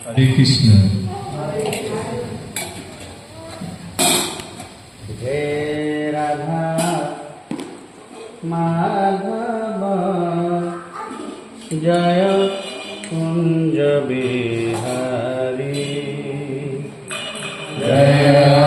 Hare Krishna. Jai Radha Madhava Jaya Kunja Bihari Jaya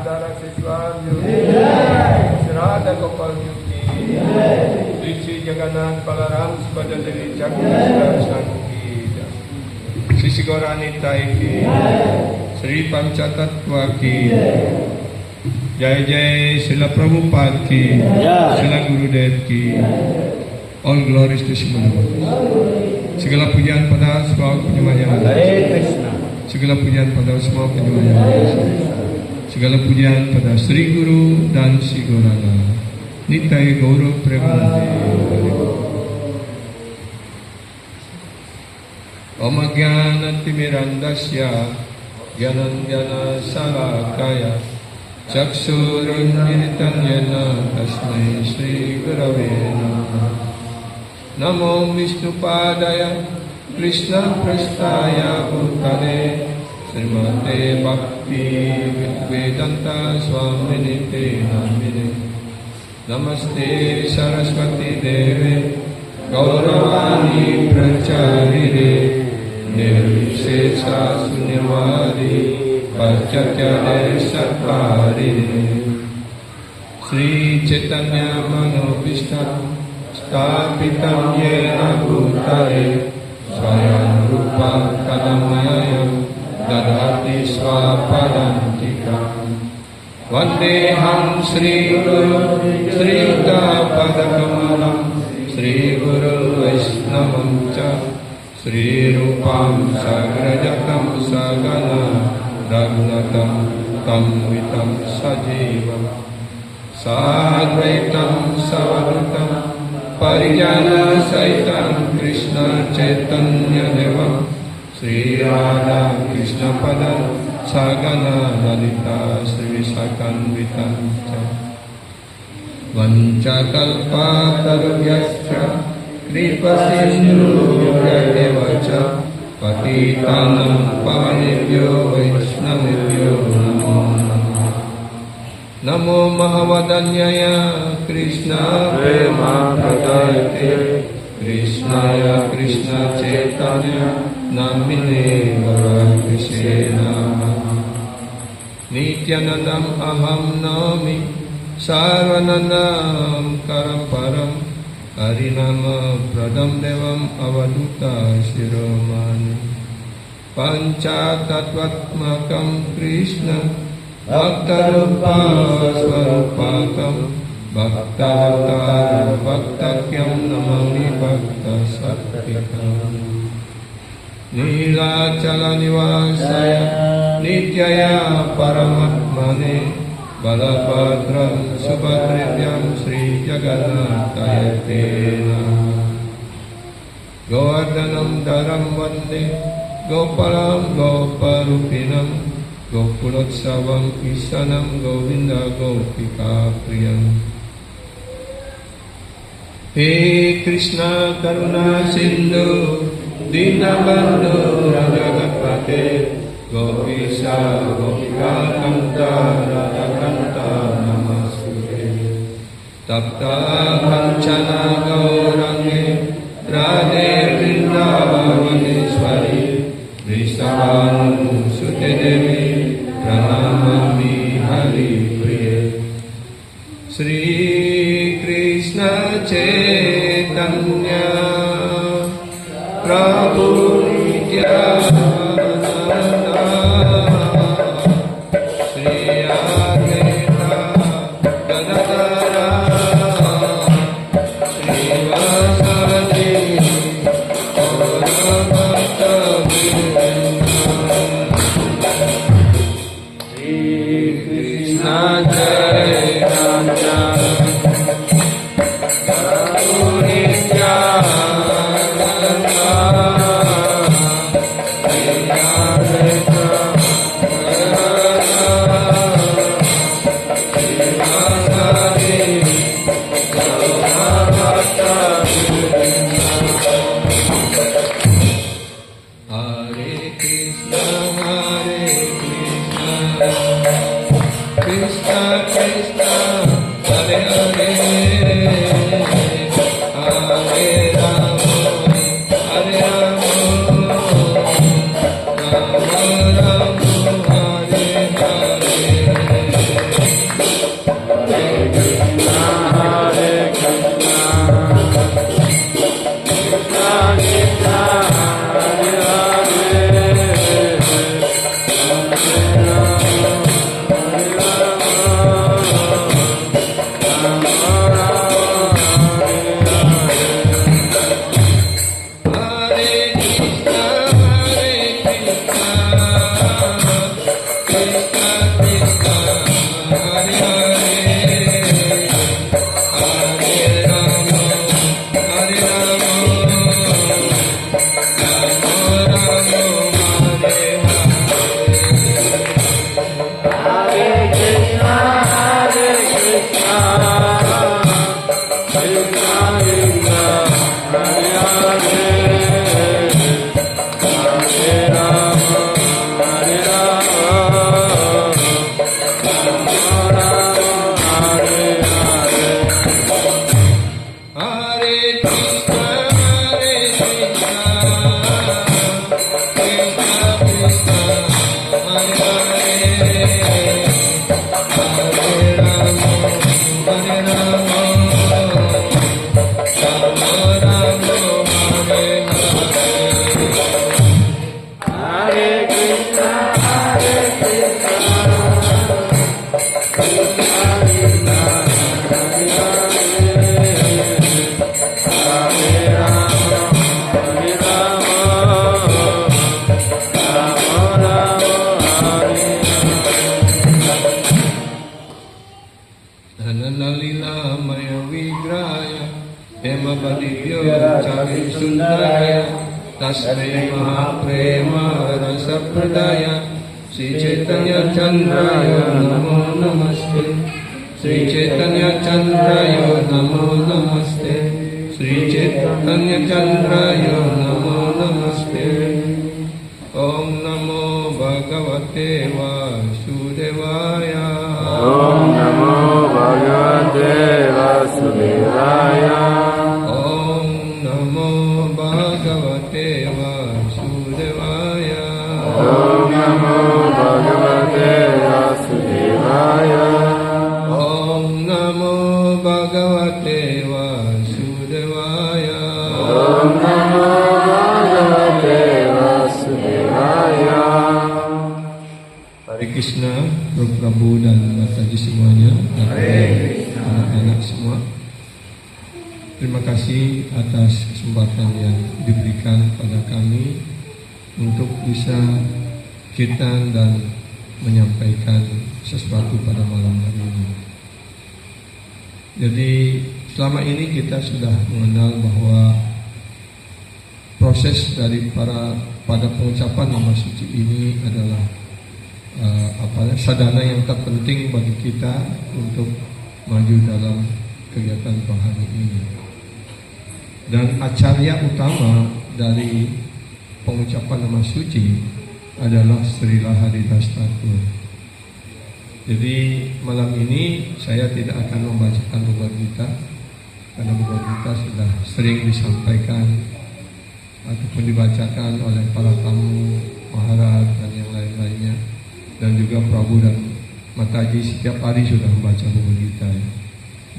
Radha Siswanju, Radha Gopalju ki, Sri Jagannath Balaram Subhadra Devi Chakrasan ki, Sri Gauranita ki, Sri Panchatattva ki, Jai Jai Srila Prabhupada ki, Srila Gurudev ki. All glories to Srimad Bhagavatam. Segala pujian pada semua penyembahnya. Segala pujian pada semua penyembahnya. Segala pujian pada Sri Guru dan Sri Gauranga. Nitai Gaura Premanande. Om Jnana-timirandasya Jnana Salakaya Chaksurunmilitam Yena Tasmai Sri Gurave Namaha. Namo Vishnupadaya Krishna Prasthaya Bhutale Srimate Bhakti Vedanta Swaminite Namine. Namaste Saraswati Deve Gauravani Pracharine Nirvishesha Sunyavadi Pachatyade Sarkarine. Sri Chaitanya Manobhishtam Stapitam Yena Bhutale Swayam Rupa Kadamayam Dadhati Swapadantikam. Vandeham Sri Guru Sri Padakamalam Sri Guru Vaishnavam Cha Sri Rupam Sagrajatam Sagana Raghunatam Tam Vitam Sajivam Sadvaitam Savadutam Parijana Saitam Krishna Chaitanya Devam Sri Radha Krishna Padam Sagana Lalita Sri Visakanvitam Vanchakalpa Tarubhyascha Kripa Sindhu Yadevacha Patitanam Pavanebhyo Vaishnavebhyo Namo Namo Mahavadanyaya Krishna Prema Pradayate Krishnaya Krishna Chaitanya Namine Varakrisena Nityanandam Aham Nami Sarvanandam Karamparam Harinama Pradam Devam Avaduta Shiromani Panchatattvatmakam Krishna Bhaktarupa Swarupakam Bhaktavatara Bhaktakyam Namami Bhakta Sattikam Nilachala Nivasaya Nityaya Paramatmane Balabhadram Subhadrivyam Sri Jagannataya Tena Govardhanam Dharam Vande Gopalam Goparupinam Gopulotsavam Isanam Govinda Gopika Priyam. He Krishna Karuna Sindhu Dinabandhu Rajagatpate Gopisa Gopika Kanta Radhakanta Namaste Tapta Kanchana Gaurange Radhe Vrindavaneshwari Vrishabhanu Sute Devi Pranamami Hari Priya. Sri Krishna Chaitanya Prabhu Nityananda Sri Advaita Gadadhara Sri Vasadi Gaurabhakta Krishna Chaitanya Prabhu Hare Tasmai Mahaprema Rasa Pradaya Sri Chaitanya Chandraya Namo Namaste Sri Chaitanya Chandraya Namo Namaste Sri Chaitanya Chandraya Namo Namaste Om Namo Bhagavate Vasudevaya Om Namo Bhagavate Vasudevaya. Om Namo Bhagavate Vasudevaya Om Namo Bhagavate Vasudevaya. Om Namo Bhagavate Vasudevaya Om Namo Bhagavate Vasudevaya. Hare Krishna, Prof. Prabhu dan Mataji semuanya, dan anak-anak semua. Terima kasih atas kesempatan yang diberikan pada kami untuk bisa kita dan menyampaikan sesuatu pada malam hari ini. Jadi selama ini kita sudah mengenal bahwa proses dari pada pengucapan nama suci ini adalah sadana yang terpenting bagi kita untuk maju dalam kegiatan rohani ini. Dan acarya utama dari pengucapan nama suci adalah Srila Haridas Thakur. Jadi malam ini saya tidak akan membacakan Bhagavad Gita, karena Bhagavad Gita sudah sering disampaikan ataupun dibacakan oleh para tamu, Maharaj dan yang lain-lainnya. Dan juga Prabhu dan Mataji setiap hari sudah membaca Bhagavad Gita.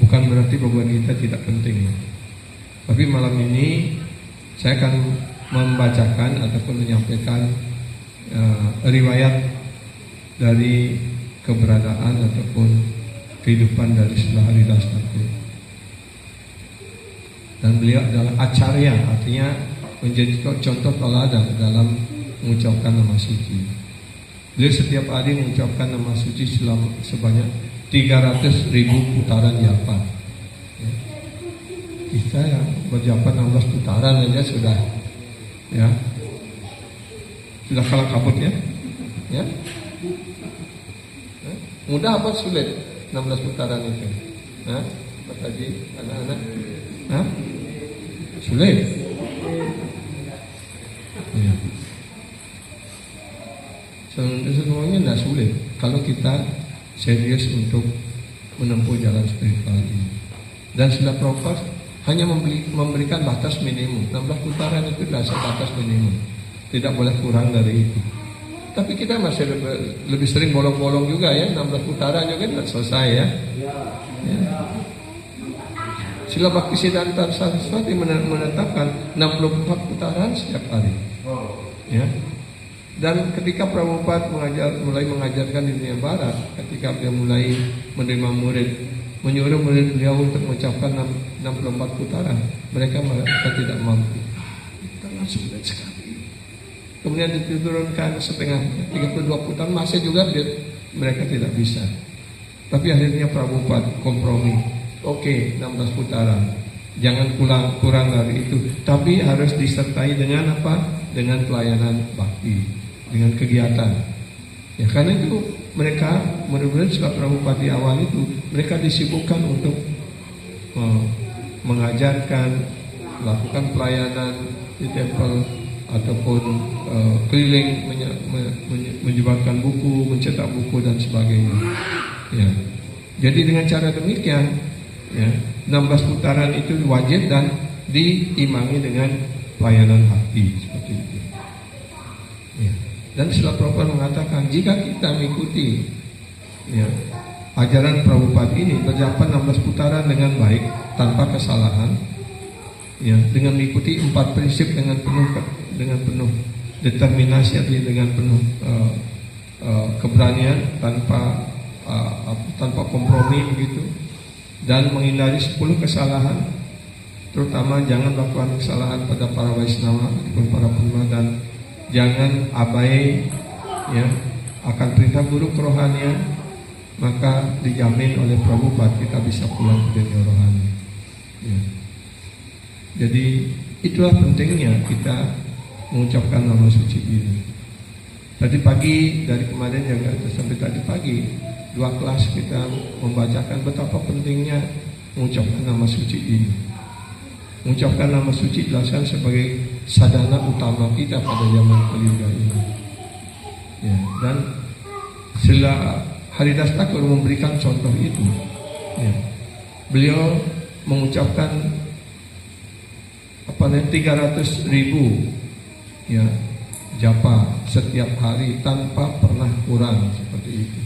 Bukan berarti Bhagavad Gita tidak penting. Tapi malam ini saya akan membacakan ataupun menyampaikan riwayat dari keberadaan ataupun kehidupan dari Srila Haridas Thakur. Dan beliau adalah acarya, artinya menjadi contoh teladan dalam mengucapkan nama suci. Beliau setiap hari mengucapkan nama suci sebanyak 300.000 putaran japa. Kita yang berjapa 16 putaran aja sudah kalah kabut ya. Mudah apa sulit 16 putaran itu? Apa tadi anak-anak? Sulit. Ya. Semuanya tidak sulit kalau kita serius untuk menempuh jalan spiritual ini. Dan Srila Prabhupada hanya memberikan batas minimum. 16 putaran itu adalah batas minimum, tidak boleh kurang dari itu. Tapi kita masih lebih sering bolong-bolong juga ya. 16 putaran juga tidak selesai ya. Srila Bhaktisiddhanta Saraswati menetapkan 64 putaran setiap hari. Ya. Dan ketika Prabhupada mulai mengajarkan di dunia barat, ketika dia mulai menerima murid, menyuruh murid beliau untuk mengucapkan 64 putaran, mereka tidak mampu. Sangat sulit sekali. Kemudian diturunkan setengah, 32 putaran, masih juga mereka tidak bisa. Tapi akhirnya Prabhupada kompromi. Oke, 16 putaran. Jangan kurang dari itu. Tapi harus disertai dengan apa? Dengan pelayanan bakti, dengan kegiatan. Ya, karena itu mereka mudah-mudahan setelah Prabhupada di awal itu mereka disibukkan untuk mengajarkan, melakukan pelayanan di tempel ataupun keliling menyebarkan buku, mencetak buku dan sebagainya. Ya. Jadi dengan cara demikian, ya, 16 putaran itu wajib dan diimbangi dengan pelayanan hati seperti itu. Ya. Dan Srila Prabhupada mengatakan jika kita mengikuti, ya, ajaran Prabhupada ini berjalan 16 putaran dengan baik tanpa kesalahan, ya, dengan mengikuti 4 prinsip dengan penuh determinasi, dengan penuh keberanian, tanpa kompromi begitu, dan menghindari 10 kesalahan, terutama jangan melakukan kesalahan pada para Vaishnava ataupun para Purma, dan jangan abai, ya, akan perintah buruk rohanian, maka dijamin oleh Prabhupada kita bisa pulang ke dunia rohani. Ya. Jadi itulah pentingnya kita mengucapkan nama suci ini. Tadi pagi, dari kemarin juga sampai tadi pagi, 2 kelas kita membacakan betapa pentingnya mengucapkan nama suci ini. Mengucapkan nama suci jelaskan sebagai sadhana utama kita pada zaman Kaliuga ini. Ya, dan Srila Haridas Thakur memberikan contoh itu. Ya. Beliau mengucapkan 300.000, ya, japa setiap hari tanpa pernah kurang seperti itu.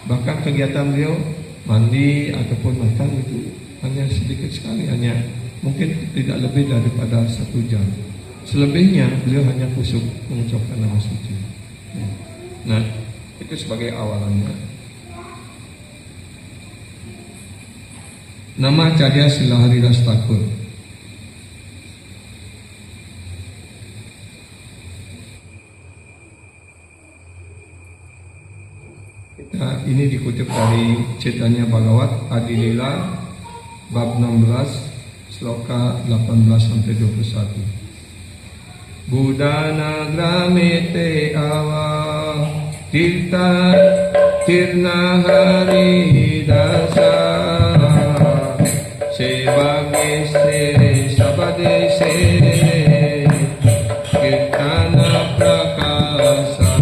Bahkan kegiatan beliau mandi ataupun makan itu hanya sedikit sekali, hanya mungkin tidak lebih daripada 1 jam. Selebihnya beliau hanya kusuk mengucapkan nama suci. Ya. Nah, itu sebagai awalannya. Nama Acharya Srila Haridas Thakur. Ini dikutip dari Chaitanya Bhagavat Adilila bab 16 sloka 18-21. Budana gramete awa tirta tirna hari dasa sebage se sabade se kirtana prakasa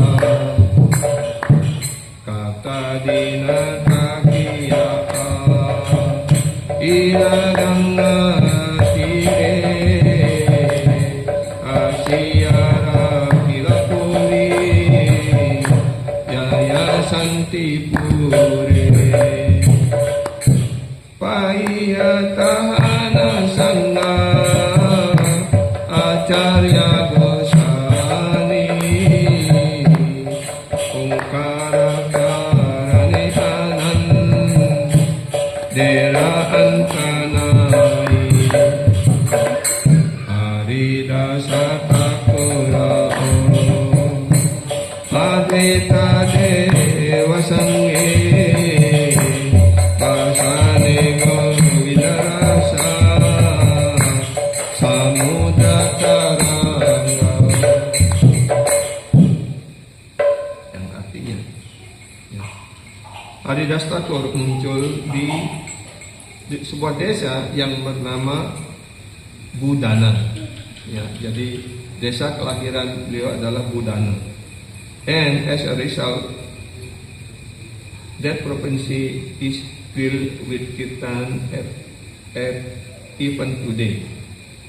Dina kakiya iraganga tire asyara kilapuri yaya santi pure payatahana sangha acharya gosani ongkara Dera Antanai Haridasa Thakura Advaita Deva Sanghe Pasane Govindarasa Samudra Taranga, yang artinya, ya, Haridas Thakur muncul di sebuah desa yang bernama Budana. Ya, jadi desa kelahiran beliau adalah Budana. And as a result, that province is filled with kirtan at even today.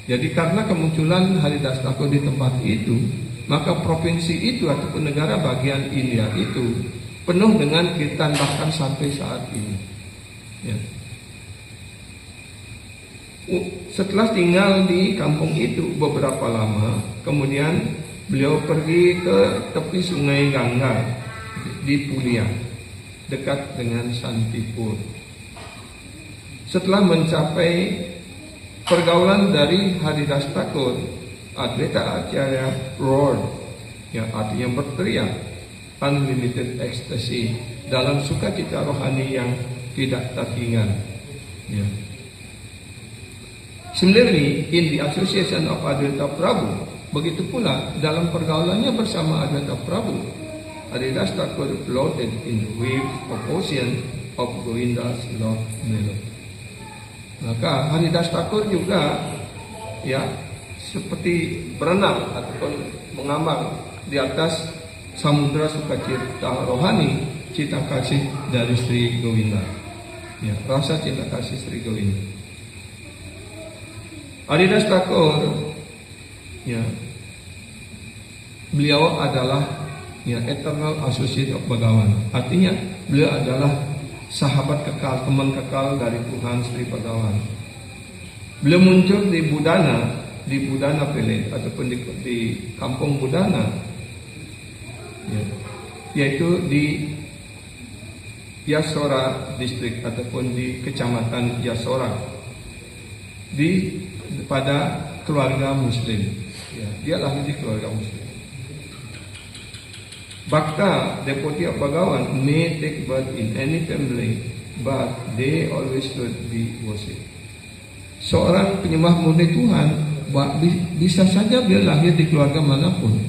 Jadi karena kemunculan Haridas Thakur di tempat itu, maka provinsi itu ataupun negara bagian India itu penuh dengan kirtan bahkan sampai saat ini. Ya. Setelah tinggal di kampung itu beberapa lama, kemudian beliau pergi ke tepi sungai Gangga di Pulia, dekat dengan Santipur. Setelah mencapai pergaulan dari Haridas Thakur, Advaita Acharya roared, yang artinya berteriak, unlimited ecstasy, dalam sukacita rohani yang tidak terhingga. Ya. Similarly, in the association of Advaita Prabhu, begitu pula dalam pergaulannya bersama Advaita Prabhu, Haridas Thakur floated in the waves of ocean of Govinda's love melody. Maka Haridas Thakur juga ya seperti berenang ataupun mengambang di atas samudra sukacita rohani cinta kasih dari Sri Govinda. Ya, rasa cinta kasih Sri Govinda. Haridas Thakur ya beliau adalah ya eternal associate of Bhagavan. Artinya beliau adalah sahabat kekal, teman kekal dari Tuhan Sri Bhagavan. Beliau muncul di Budana Village ataupun di kampung Budana, ya, yaitu di Yasora District ataupun di kecamatan Yasora, pada keluarga Muslim. Ya, dia lahir di keluarga Muslim. Bhakta, devotee of Bhagavan, may take birth in any family, but they always should be worshipped. Seorang penyembah murni Tuhan bisa saja dia lahir di keluarga manapun,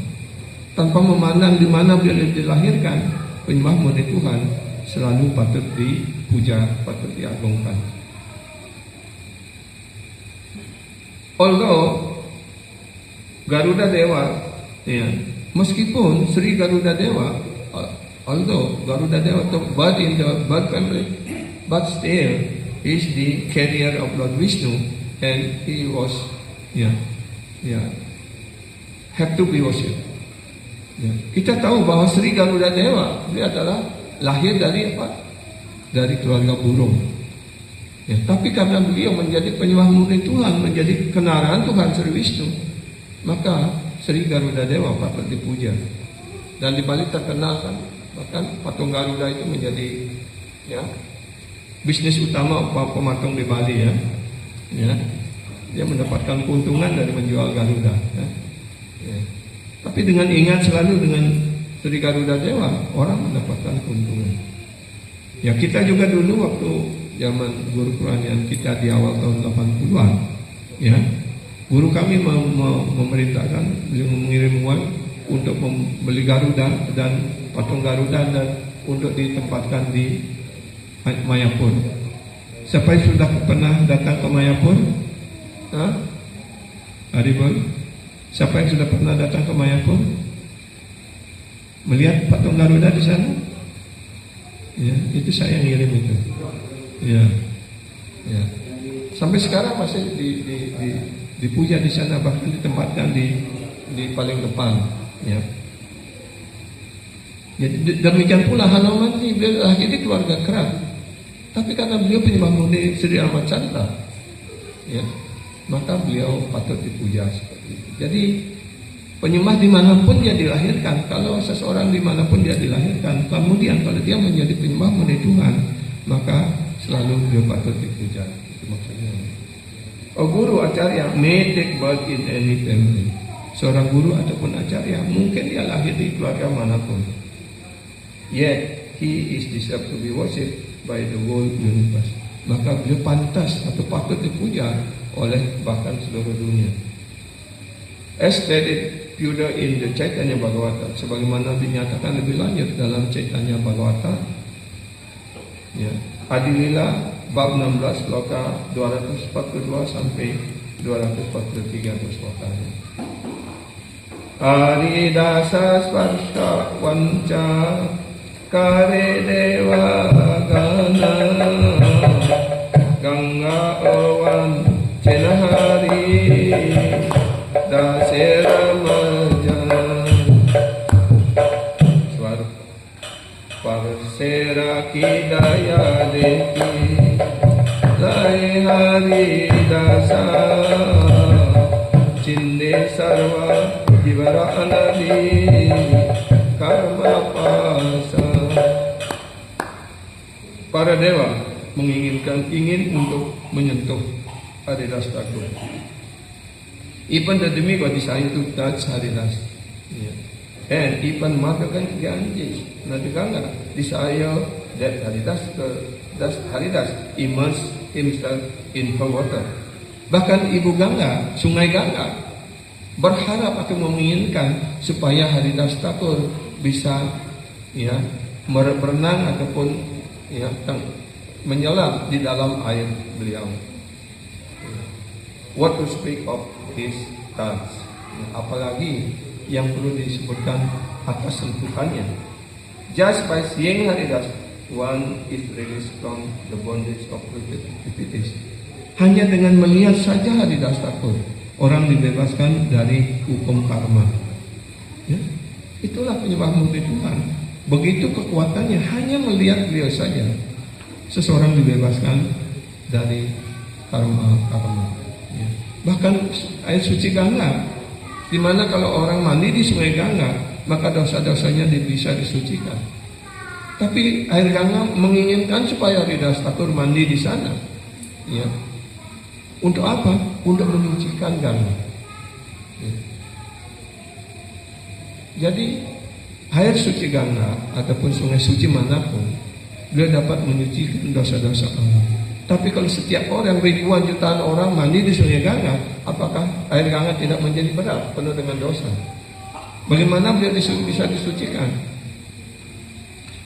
tanpa memandang di mana dia dilahirkan. Penyembah murni Tuhan selalu patut dipuja, patut diagungkan. Although Garuda Dewa, ya, meskipun Sri Garuda Dewa, although Garuda Dewa birth in the bird family, but still is the carrier of Lord Vishnu, and he was, have to be worshipped. Ya. Kita tahu bahwa Sri Garuda Dewa dia adalah lahir dari apa? Dari keluarga burung. Ya, tapi karena beliau menjadi penyembah murni Tuhan, menjadi kenaraan Tuhan Sri Vishnu, maka Sri Garuda Dewa patut dipuja. Dan di Bali terkenal kan, bahkan patung Garuda itu menjadi ya bisnis utama pematung di Bali ya. Ya. Dia mendapatkan keuntungan dari menjual Garuda. Ya. Ya. Tapi dengan ingat selalu dengan Sri Garuda Dewa, orang mendapatkan keuntungan. Ya kita juga dulu waktu zaman guru Quranian kita di awal tahun 80-an, ya, guru kami memerintahkan beliau mengirim uang untuk membeli Garuda dan patung Garuda dan untuk ditempatkan di Mayapur. Siapa yang sudah pernah datang ke Mayapur? Haribol? Siapa yang sudah pernah datang ke Mayapur? Melihat patung Garuda di sana? Ya, itu saya yang ngirim itu. Ya, ya. Sampai sekarang masih dipuja di sana, bahkan ditempatkan di paling depan. Ya. Jadi demikian pula Hanuman ini beliau lahir di keluarga keras, tapi karena beliau penyembah murni Sri Ramacandra, ya, maka beliau patut dipuja seperti itu. Jadi penyembah dimanapun dia dilahirkan, kalau seseorang dimanapun dia dilahirkan, kemudian kalau dia menjadi penyembah murni Tuhan, maka selalu dia patut dipuja. Itu maksudnya. Guru acarya may take birth in any family. Seorang guru ataupun acarya mungkin dia lahir di keluarga manapun, yet he is deserved to be worshipped by the whole universe. Maka beliau pantas atau patut dipuja oleh bahkan seluruh dunia. As stated further in the Chaitanya Bhagavata, sebagaimana dinyatakan lebih lanjut dalam Chaitanya Bhagavata, ya, Adilila bab 16 sloka 242 sampai 243 slokanya. Aridasa sparsha vanca kare deva gana ganga avan chenahari dasera majan swar parsera kidaya deki lai hari dasa cinde sarva jivara anadi karma pasa. Para dewa ingin untuk menyentuh Haridas Thakur. Even the demigod desire to touch Haridas. Yeah. And even matakan ganjis Nadiganga desire that Haridas immerse himself in her water. Bahkan Ibu Gangga, Sungai Gangga berharap atau menginginkan supaya Haridas Thakur bisa berenang ataupun menyelam di dalam air beliau. What to speak of his touch? Apalagi yang perlu disebutkan atas sentuhannya. Just by seeing Haridas, one is released from the bondage of activities. Hanya dengan melihat saja Haridas Thakur, orang dibebaskan dari hukum karma. Ya, itulah penyembah murni Tuhan. Begitu kekuatannya, hanya melihat beliau saja, seseorang dibebaskan dari karma. Ya. Bahkan air suci Gangga, di mana kalau orang mandi di Sungai Gangga, maka dosa-dosanya bisa disucikan. Tapi air Gangga menginginkan supaya Haridas Thakur mandi di sana. Ya. Untuk apa? Untuk menyucikan Gangga. Ya. Jadi air suci Gangga ataupun sungai suci manapun, beliau dapat menyucikan dosa-dosa orang. Tapi kalau setiap orang, ribuan jutaan orang mandi di Sungai Gangga, apakah air Gangga tidak menjadi berat, penuh dengan dosa? Bagaimana beliau bisa disucikan?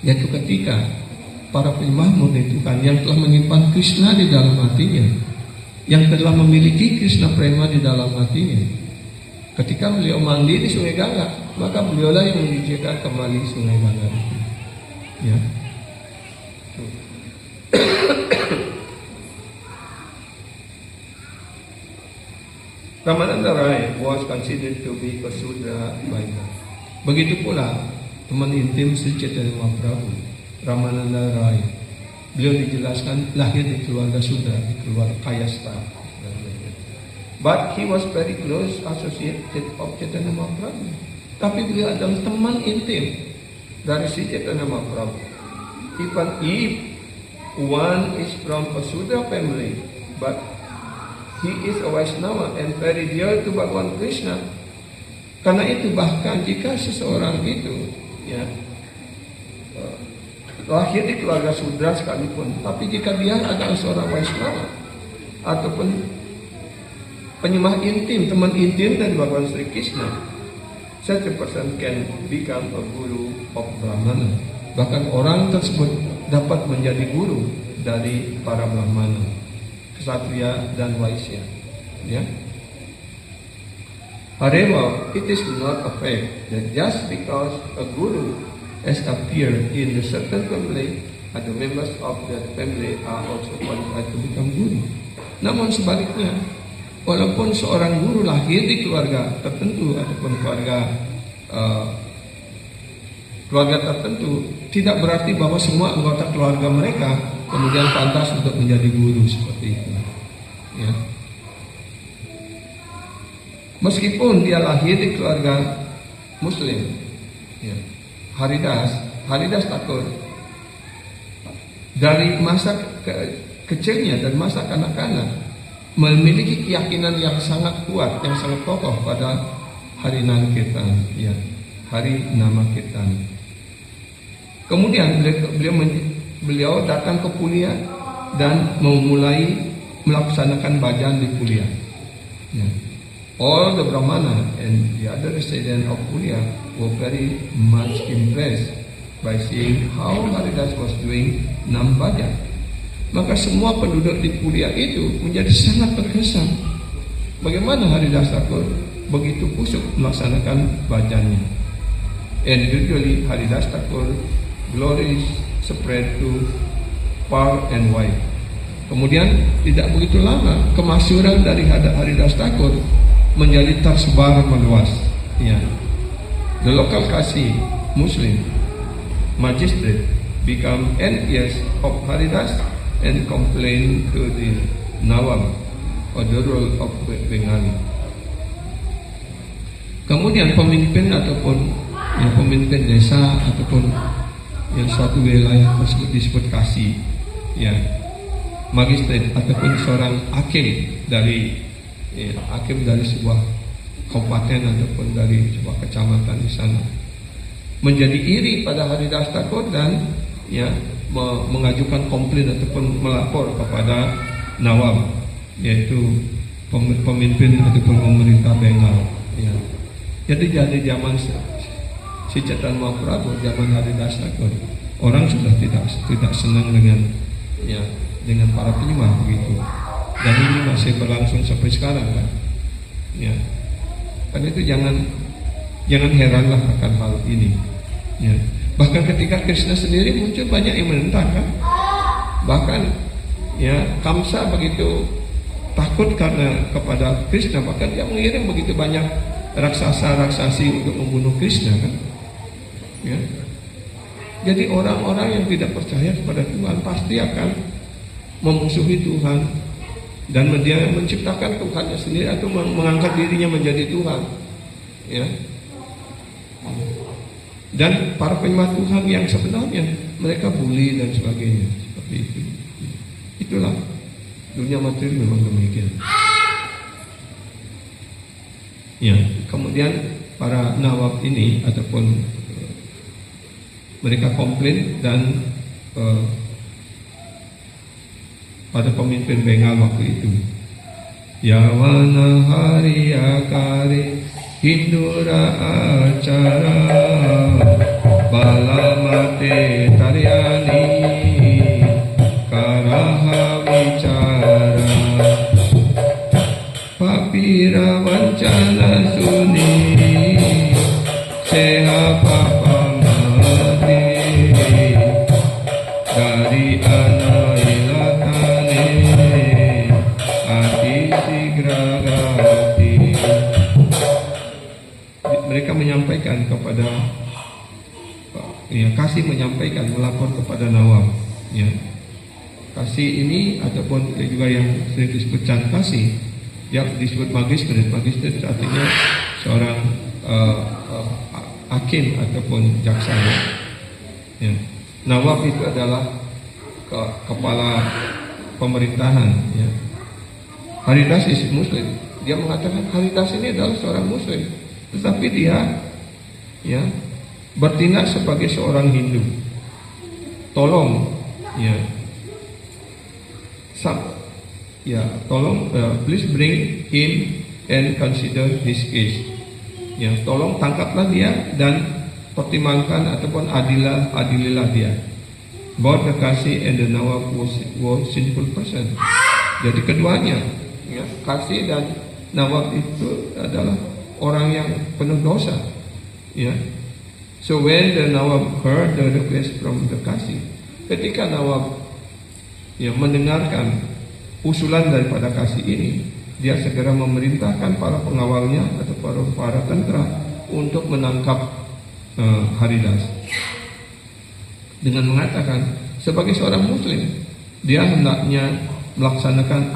Yaitu ketika para penyembah murni Tuhan yang telah menyimpan Krishna di dalam hatinya, yang telah memiliki Krishna Prema di dalam hatinya, ketika beliau mandi di Sungai Gangga, maka beliaulah yang menyucikan kembali Sungai Gangga itu. Ya. Ramananda Rai was considered to be a Sudra by God. Begitu pula teman intim Sri Chaitanya Mahaprabhu, Ramananda Rai. Beliau dijelaskan lahir di keluarga Sudra, di keluarga Kayasta. But he was very close associated of Chaitanya Mahaprabhu. Tapi beliau adalah teman intim dari Sri Chaitanya Mahaprabhu. Even if one is from a Sudra family, but he is a Vaishnava and very dear to Bhagavan Krishna. Karena itu bahkan jika seseorang itu lahir di keluarga Sudra sekalipun, tapi jika dia adalah seorang Vaishnava ataupun penyembah intim, teman intim dari Bhagavan Sri Krishna, such a person can become a guru of Brahmana. Bahkan orang tersebut dapat menjadi guru dari para Brahmana, Ksatria dan Vaisya. Ya. However, it is not a fact that just because a guru has appeared in a certain family, other members of that family are also qualified to become guru. Namun sebaliknya, walaupun seorang guru lahir di keluarga tertentu ataupun keluarga tertentu, tidak berarti bahwa semua anggota keluarga mereka kemudian pantas untuk menjadi guru seperti itu. Ya. Meskipun dia lahir di keluarga Muslim, ya, Haridas Thakur dari masa kecilnya dan masa kanak-kanak memiliki keyakinan yang sangat kuat, yang sangat kokoh pada Hari Nankirtan, ya, Hari Nama Kirtan. Kemudian beliau datang ke Pulia dan memulai melaksanakan bhajan di Pulia. Ya. All the Brahmana and the other residents of Pulia were very much impressed by seeing how Haridas was doing Nam Bhajan. Maka semua penduduk di Pulia itu menjadi sangat terkesan. Bagaimana Haridas Thakur begitu kusuk melaksanakan bhajannya. And usually Haridas Thakur glory spread to far and wide. Kemudian tidak begitu lama kemasyhuran dari Haridas Thakur menjadi tersebar meluas. Ya. The local Kasi Muslim magistrate become envious of Haridas and complain to the Nawab or the rule of Bengali. Kemudian pemimpin ataupun pemimpin desa ataupun yang suatu wilayah tersebut disebut Kasi, ya, magistrate ataupun seorang hakim dari sebuah kabupaten ataupun dari sebuah kecamatan di sana, menjadi iri pada Haridas Thakur dan ya mengajukan komplain ataupun melapor kepada Nawab, yaitu pemimpin ataupun pemerintah Bengal. Ya. Jadi zaman si Chaitanya Mahaprabhu, zaman Haridas Thakur, orang sudah tidak senang dengan para penyembah begitu. Dan ini masih berlangsung sampai sekarang kan. Ya. Karena itu jangan heranlah akan hal ini. Ya. Bahkan ketika Krishna sendiri muncul banyak yang menentang kan. Bahkan ya Kamsa begitu takut kepada Krishna, bahkan dia mengirim begitu banyak raksasa-raksasi untuk membunuh Krishna kan. Ya. Jadi orang-orang yang tidak percaya kepada Tuhan pasti akan memusuhi Tuhan, dan dia menciptakan Tuhannya sendiri atau mengangkat dirinya menjadi Tuhan. Ya. Dan para penyembah Tuhan yang sebenarnya mereka bully dan sebagainya, seperti itu. Itulah dunia materi memang demikian. Ya, kemudian para nawab ini ataupun mereka komplain dan pada pemimpin Bengal waktu itu, Yawana hari akari Hindura acara balamate taryani karaha bicara papira wancana suni seha papamati dari anailatane ati sigragati. Mereka menyampaikan kepada Kasih menyampaikan, melapor kepada Nawab. Ya. Kasih ini ataupun juga yang sering disebut Chan Kasih, yang disebut magister. Magister artinya seorang hakim ataupun jaksa. Ya. Nawab itu adalah kepala pemerintahan. Ya. Haridas is Muslim. Dia mengatakan Haridas ini adalah seorang Muslim, tetapi dia ya bertindak sebagai seorang Hindu. Tolong tolong please bring him and consider his case. Ya, tolong tangkaplah dia dan pertimbangkan ataupun adililah dia. Both the Kasi and the Nawab was sinful person. Jadi keduanya, ya, Kasi dan Nawab itu adalah orang yang penuh dosa. Ya. So when the Nawab heard the request from the Kasi, ketika Nawab mendengarkan usulan daripada Kasi ini, dia segera memerintahkan para pengawalnya atau para tentara untuk menangkap Haridas dengan mengatakan sebagai seorang Muslim dia hendaknya melaksanakan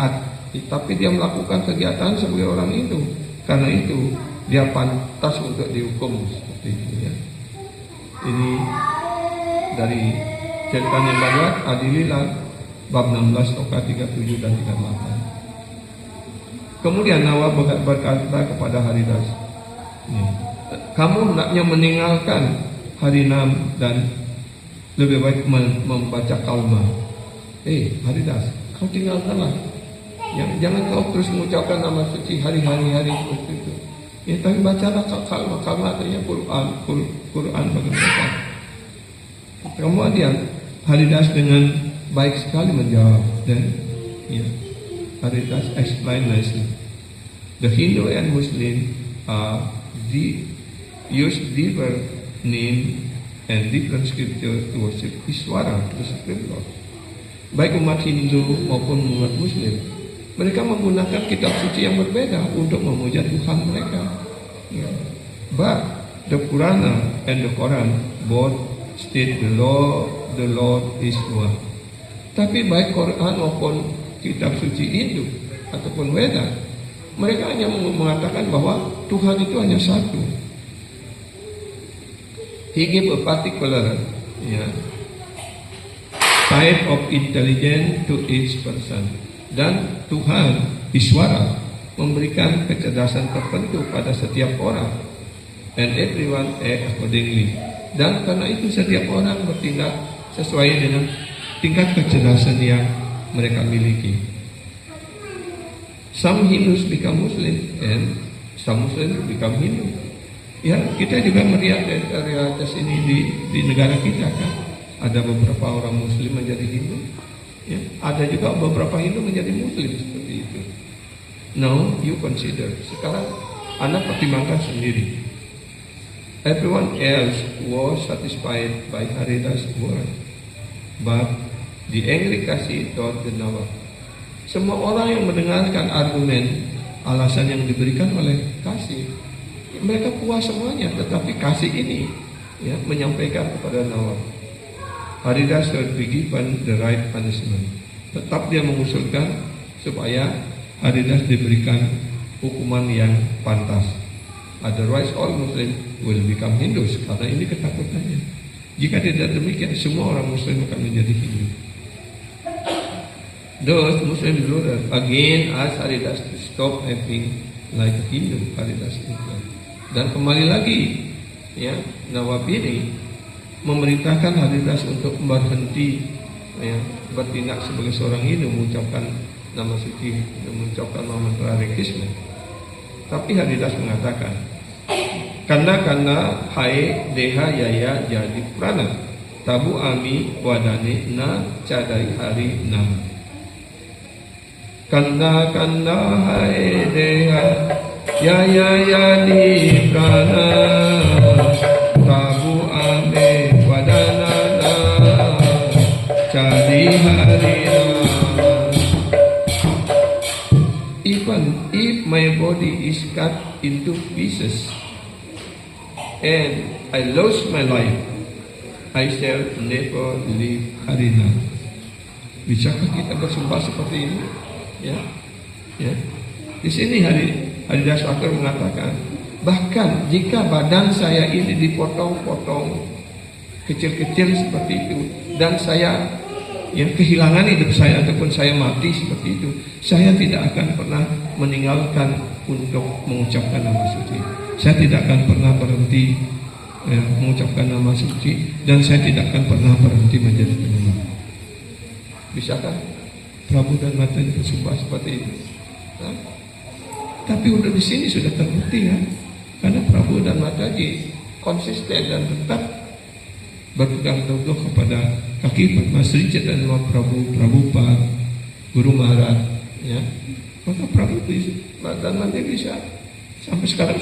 tapi dia melakukan kegiatan sebagai orang Hindu, karena itu dia pantas untuk dihukum seperti itu ya. Ini dari Chaitanya Bhagavat Adilila bab 16 sloka 37 dan 38. Kemudian Nawab berkata kepada Haridas, kamu hendaknya meninggalkan Harinam dan lebih baik membaca kalma. Haridas, kau tinggalkanlah. Jangan kau terus mengucapkan nama suci hari-hari seperti itu. Ya, tapi bacalah kalma artinya Quran bagaimana. Kemudian Haridas dengan baik sekali menjawab dan Haridas explain nicely. The Hindu and Muslim use different name and different scripture to worship Iswara, the Supreme Lord. Baik umat Hindu maupun umat Muslim, mereka menggunakan kitab suci yang berbeda untuk memuja Tuhan mereka. But the Purana and the Quran both state the Lord is one. Tapi baik Quran maupun kitab suci Hindu ataupun Weda, mereka hanya mengatakan bahwa Tuhan itu hanya satu. He gave a particular type of intelligence to each person. Dan Tuhan Iswara memberikan kecerdasan tertentu pada setiap orang. And everyone act accordingly. Dan karena itu setiap orang bertindak sesuai dengan tingkat kecerdasan yang mereka miliki. Some Hindus become Muslim and some Muslims become Hindu. Ya, kita juga melihat realitas ini di negara kita kan. Ada beberapa orang Muslim menjadi Hindu. Ya, ada juga beberapa Hindu menjadi Muslim seperti itu. Now you consider. Sekarang Anda pertimbangkan sendiri. Everyone else was satisfied by Haridas' word, but the angry Kasi taught the Nawab. Semua orang yang mendengarkan argumen alasan yang diberikan oleh Kasi, mereka puas semuanya. Tetapi Kasi ini ya, menyampaikan kepada Nawab, Haridas should be given the right punishment. Tetap dia mengusulkan supaya Haridas diberikan hukuman yang pantas. Otherwise all Muslim will become Hindus. Karena ini ketakutannya. Jika tidak demikian, semua orang Muslim akan menjadi Hindu. Thus Muslim rulers again asked Haridas to stop acting like a Hindu. Haridas replied. Dan kembali lagi, ya, Nawab ini memerintahkan Haridas untuk berhenti, ya, bertindak sebagai seorang Hindu, mengucapkan nama suci, mengucapkan nama Hare Krishna. Tapi Haridas mengatakan, karena hai deha yaya jadi prana, tabu ami wadane na cadai hari nam. Karena hai deha yaya jadi prana, tabu ami wadana na cadai hari nam. Even if my body is cut into pieces and I lost my life, I shall never leave Harina. Bisakah kita bersumpah seperti ini? Ya, ya. Di sini Haridas Thakur mengatakan, bahkan jika badan saya ini dipotong-potong kecil-kecil seperti itu, dan saya yang kehilangan hidup saya ataupun saya mati seperti itu, saya tidak akan pernah meninggalkan untuk mengucapkan nama suci. Saya tidak akan pernah berhenti mengucapkan nama suci, dan saya tidak akan pernah berhenti menjadi penyembah. Bisakah Prabu dan Mataji bersumpah seperti itu? Nah, tapi udah di sini sudah terbukti ya, karena Prabu dan Mataji konsisten dan tetap berpegang teguh kepada kaki Padma Sri Chaitanya Prabhupada, Guru Maharaj, ya. Maka Prabu dan Mataji bisa sampai sekarang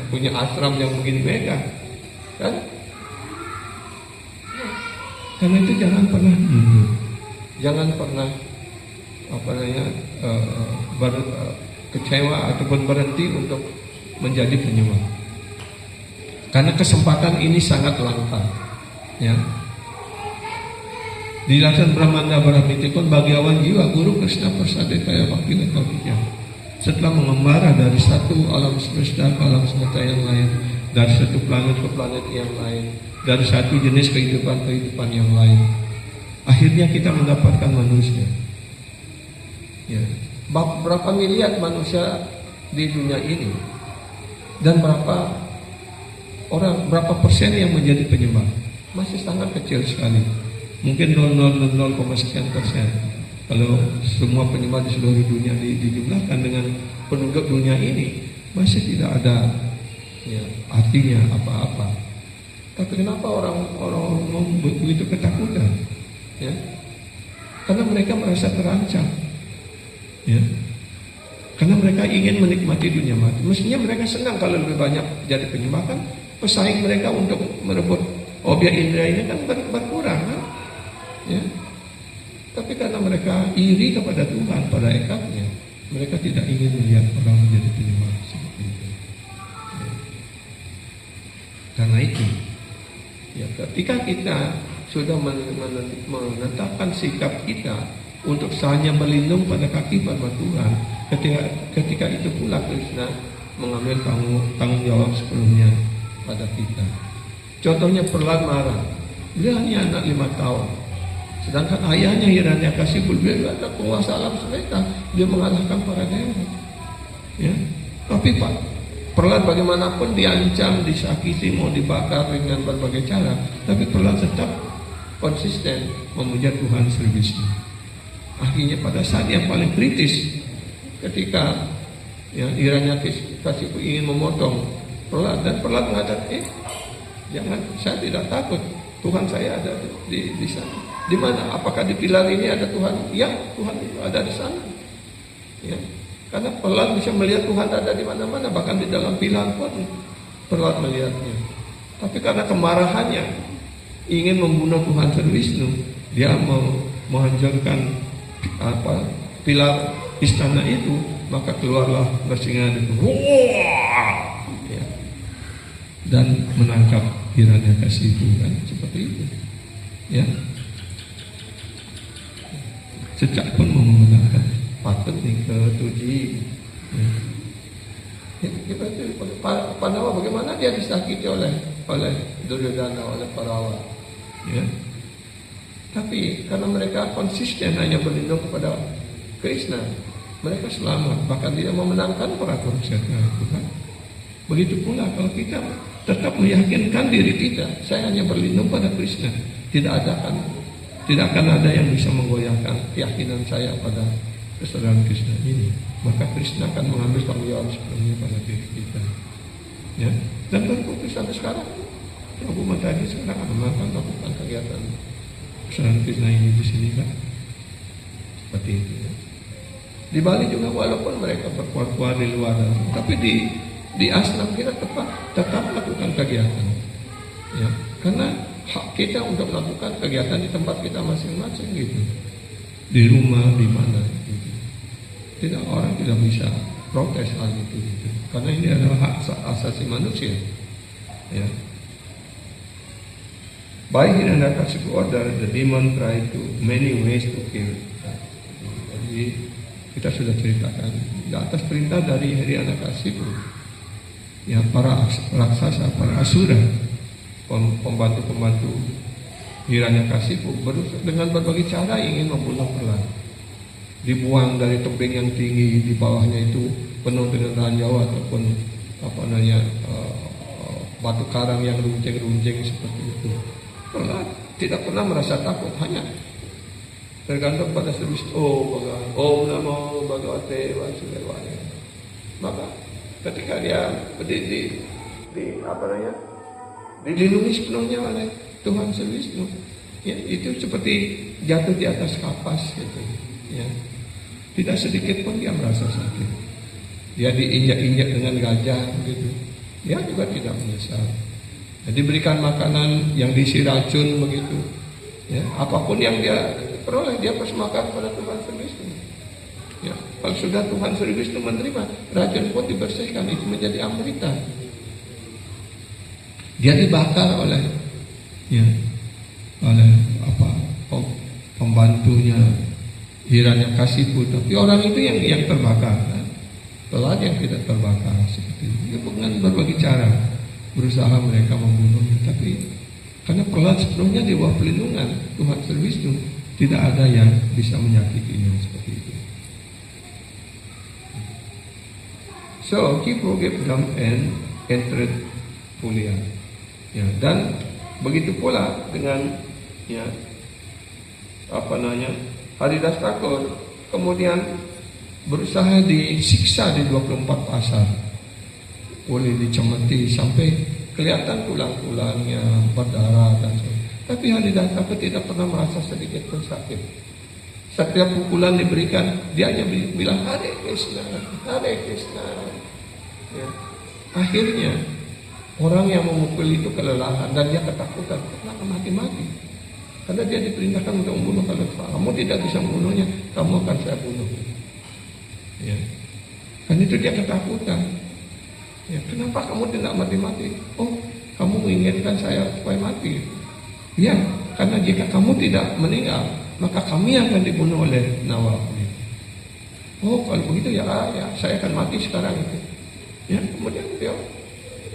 punya ashram yang begini megah, kan? Karena itu jangan pernah kecewa ataupun berhenti untuk menjadi penyembah. Karena kesempatan ini sangat langka. Ya. Dijelaskan Brahmanda Brahmitikun Bhagawan Jiwa Guru Krishna Prasadetaya Bhakti Gatavijaya. Setelah mengembara dari satu alam semesta ke alam semesta yang lain, dari satu planet ke planet yang lain, dari satu jenis kehidupan yang lain, akhirnya kita mendapatkan manusia. Ya. Berapa miliar manusia di dunia ini, dan berapa persen yang menjadi penyembah? Masih sangat kecil sekali. Mungkin 0,0 sekian persen. Kalau semua penyembah di seluruh dunia dijumlahkan dengan penduduk dunia ini, masih tidak ada ya, artinya apa-apa. Tapi kenapa orang begitu ketakutan? Ya, karena mereka merasa terancam. Ya, karena mereka ingin menikmati dunia mati. Mestinya mereka senang kalau lebih banyak jadi penyembah, kan pesaing mereka untuk merebut objek indera ini kan berkurang, kan? Ya. Tapi karena mereka iri kepada Tuhan pada ekatnya, mereka tidak ingin melihat orang menjadi penyembah seperti itu. Ya. Karena itu, ya, ketika kita sudah menetapkan sikap kita untuk hanya berlindung pada kaki Padma Tuhan, ketika itu pula Krishna mengambil tanggung jawab sepenuhnya pada kita. Contohnya Prahlad Maharaj, beliau hanya anak 5 tahun, sedangkan ayahnya Hiranyakasipu beliau adalah penguasa alam semesta, dia mengalahkan para dewa. Ya, tapi Pak, Perlat bagaimanapun diancam, disakiti, mau dibakar dengan berbagai cara, tapi Perlat tetap konsisten memuja Tuhan Sri Wisnu. Akhirnya pada saat yang paling kritis, ketika Hiranyakasipu ingin memotong Perlat, dan Perlat mengatakan, jangan, saya tidak takut, Tuhan saya ada di sana. Di mana? Apakah di pilar ini ada Tuhan? Ya, Tuhan itu ada di sana. Ya. Karena Perlat bisa melihat Tuhan ada di mana-mana, bahkan di dalam pilar pun Perlat melihatnya. Tapi karena kemarahannya ingin membunuh Tuhan Sri Wisnu, dia mau menghancurkan pilar istana itu, maka keluarlah Nrsinga itu, ya, dan menangkap Hiranyakasipu kan, seperti itu. Ya, Cecak pun mau menangkap. Patut nih ke Tuji. Kita Pandawa bagaimana dia disakiti oleh Duryodhana, oleh Parawa. Ya. Tapi karena mereka konsisten hanya berlindung kepada Krishna, mereka selamat. Bahkan dia memenangkan para Kurukshetra itu kan. Begitu pula kalau kita tetap meyakinkan diri kita, saya hanya berlindung pada Krishna, tidak akan ada yang bisa menggoyahkan keyakinan saya pada kesadaran Krishna ini, maka Krishna akan mengambil tanggung jawab sepenuhnya pada diri kita. Ya, dan terbukti sampai sekarang, Prabu Matadi sekarang melakukan kegiatan kesadaran Krishna ini di sini kan, seperti itu. Ya. Di Bali juga walaupun mereka berkuar-kuar di luar, tapi di asram kita tetap melakukan kegiatan. Ya, karena hak kita untuk melakukan kegiatan di tempat kita masing-masing gitu, di rumah, di mana. Tidak, orang tidak bisa protes hal itu gitu. Karena ini adalah hak asasi manusia. Ya. By Hiranyakasipu order, the demon tried to many ways to kill. Jadi kita sudah ceritakan di atas perintah dari Hiranyakasipu, ya, para raksasa, para asura, pembantu-pembantu Hiranyakasipu dengan berbagai cara ingin membunuh Perlat. Dibuang dari tebing yang tinggi, di bawahnya itu penuh dengan ranjau ataupun batu karang yang runcing-runcing seperti itu. Perlat tidak pernah merasa takut, hanya tergantung pada Sri Wisnu. Om Namo Bhagavate Vasudevaya. Maka ketika dia dilindungi sepenuhnya oleh Tuhan Sri Wisnu, ya, itu seperti jatuh di atas kapas gitu. Ya. Tidak sedikit pun dia merasa sakit. Dia diinjak-injak dengan gajah begitu. Dia juga tidak menyesal. Jadi berikan makanan yang diisi racun begitu. Ya, apapun yang dia peroleh, dia persembahkan pada Tuhan Sri Wisnu. Ya, kalau sudah Tuhan Sri Wisnu menerima, racun pun dibersihkan, itu menjadi amrita. Dia dibakar oleh pembantunya Hiranyakasipu, tapi orang itu yang terbakar, kan? Perlat yang tidak terbakar seperti itu. Ya, dengan berbagai cara berusaha mereka membunuhnya, tapi karena Perlat sepenuhnya di bawah pelindungan Tuhan Sri Wisnu, tidak ada yang bisa menyakitinya seperti itu. So Kipo gave them and entered Pulia. Ya, dan begitu pula dengan Haridas Thakur kemudian berusaha disiksa di 24 pasar, boleh dicemeti sampai kelihatan tulang-tulangnya berdarah dan sebagainya. Tapi Haridas Thakur tidak pernah merasa sedikit pun sakit. Setiap pukulan diberikan, dia hanya bilang Hare Krishna, Hare Krishna. Ya. Akhirnya orang yang memukul itu kelelahan dan dia ketakutan, kenapa mati-mati? Karena dia diperintahkan untuk membunuh. Kalau kamu tidak bisa membunuhnya, kamu akan saya bunuh. Ya. Kan itu dia ketakutan. Ya, kenapa kamu tidak mati-mati? Oh, kamu menginginkan saya supaya mati. Ya, karena jika kamu tidak meninggal, maka kami akan dibunuh oleh Nawab. Oh, kalau begitu ya saya akan mati sekarang itu. Ya, kemudian dia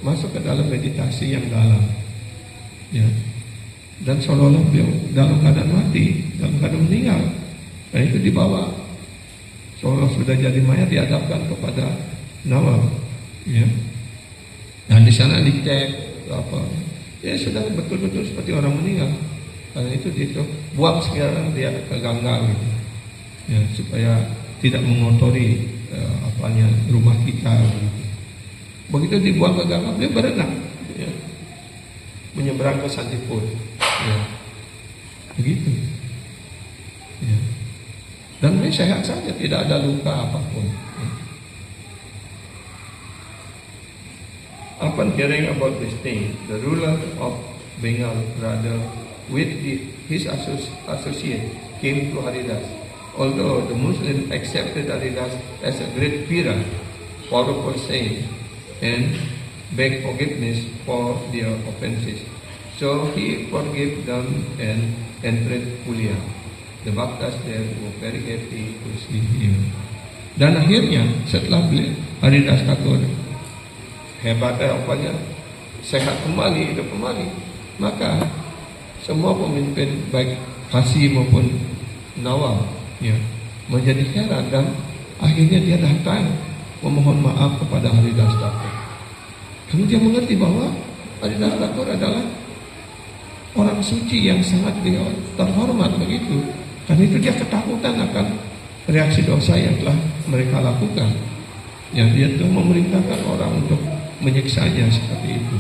masuk ke dalam meditasi yang dalam. Ya. Dan seolah-olah beliau dalam keadaan mati, dalam keadaan meninggal. Dan itu dibawa, seolah sudah jadi mayat, dihadapkan kepada Nawab. Ya. Dan di sana dicek apa, ya sudah betul-betul seperti orang meninggal. Karena itu dia buang sekarang dia ke Gangga gitu, ya supaya tidak mengotori rumah kita. Gitu. Begitu dibuang ke Gangga, dia berenang, ya, menyeberang ke Santipur, ya, begitu. Ya. Dan dia sehat saja, tidak ada luka apapun. Ya. Upon hearing about this thing, the ruler of Bengal, brother, with his associate, came to Haridas. Although the Muslims accepted Haridas as a great pira, powerful saint, and begged forgiveness for their offenses, so he forgave them and entered Pulia. The Bhaktas there were very happy to see him. Dan akhirnya setelah Haridas Thakur hebatnya apanya, sehat kembali, hidup kembali, maka semua pemimpin baik Kasi maupun Nawab, ya, menjadi heran dan akhirnya dia datang memohon maaf kepada Haridas Thakur. Karena dia mengerti bahwa Haridas Thakur adalah orang suci yang sangat terhormat begitu. Karena itu dia ketakutan akan reaksi dosa yang telah mereka lakukan. Yang dia telah memerintahkan orang untuk menyiksanya seperti itu.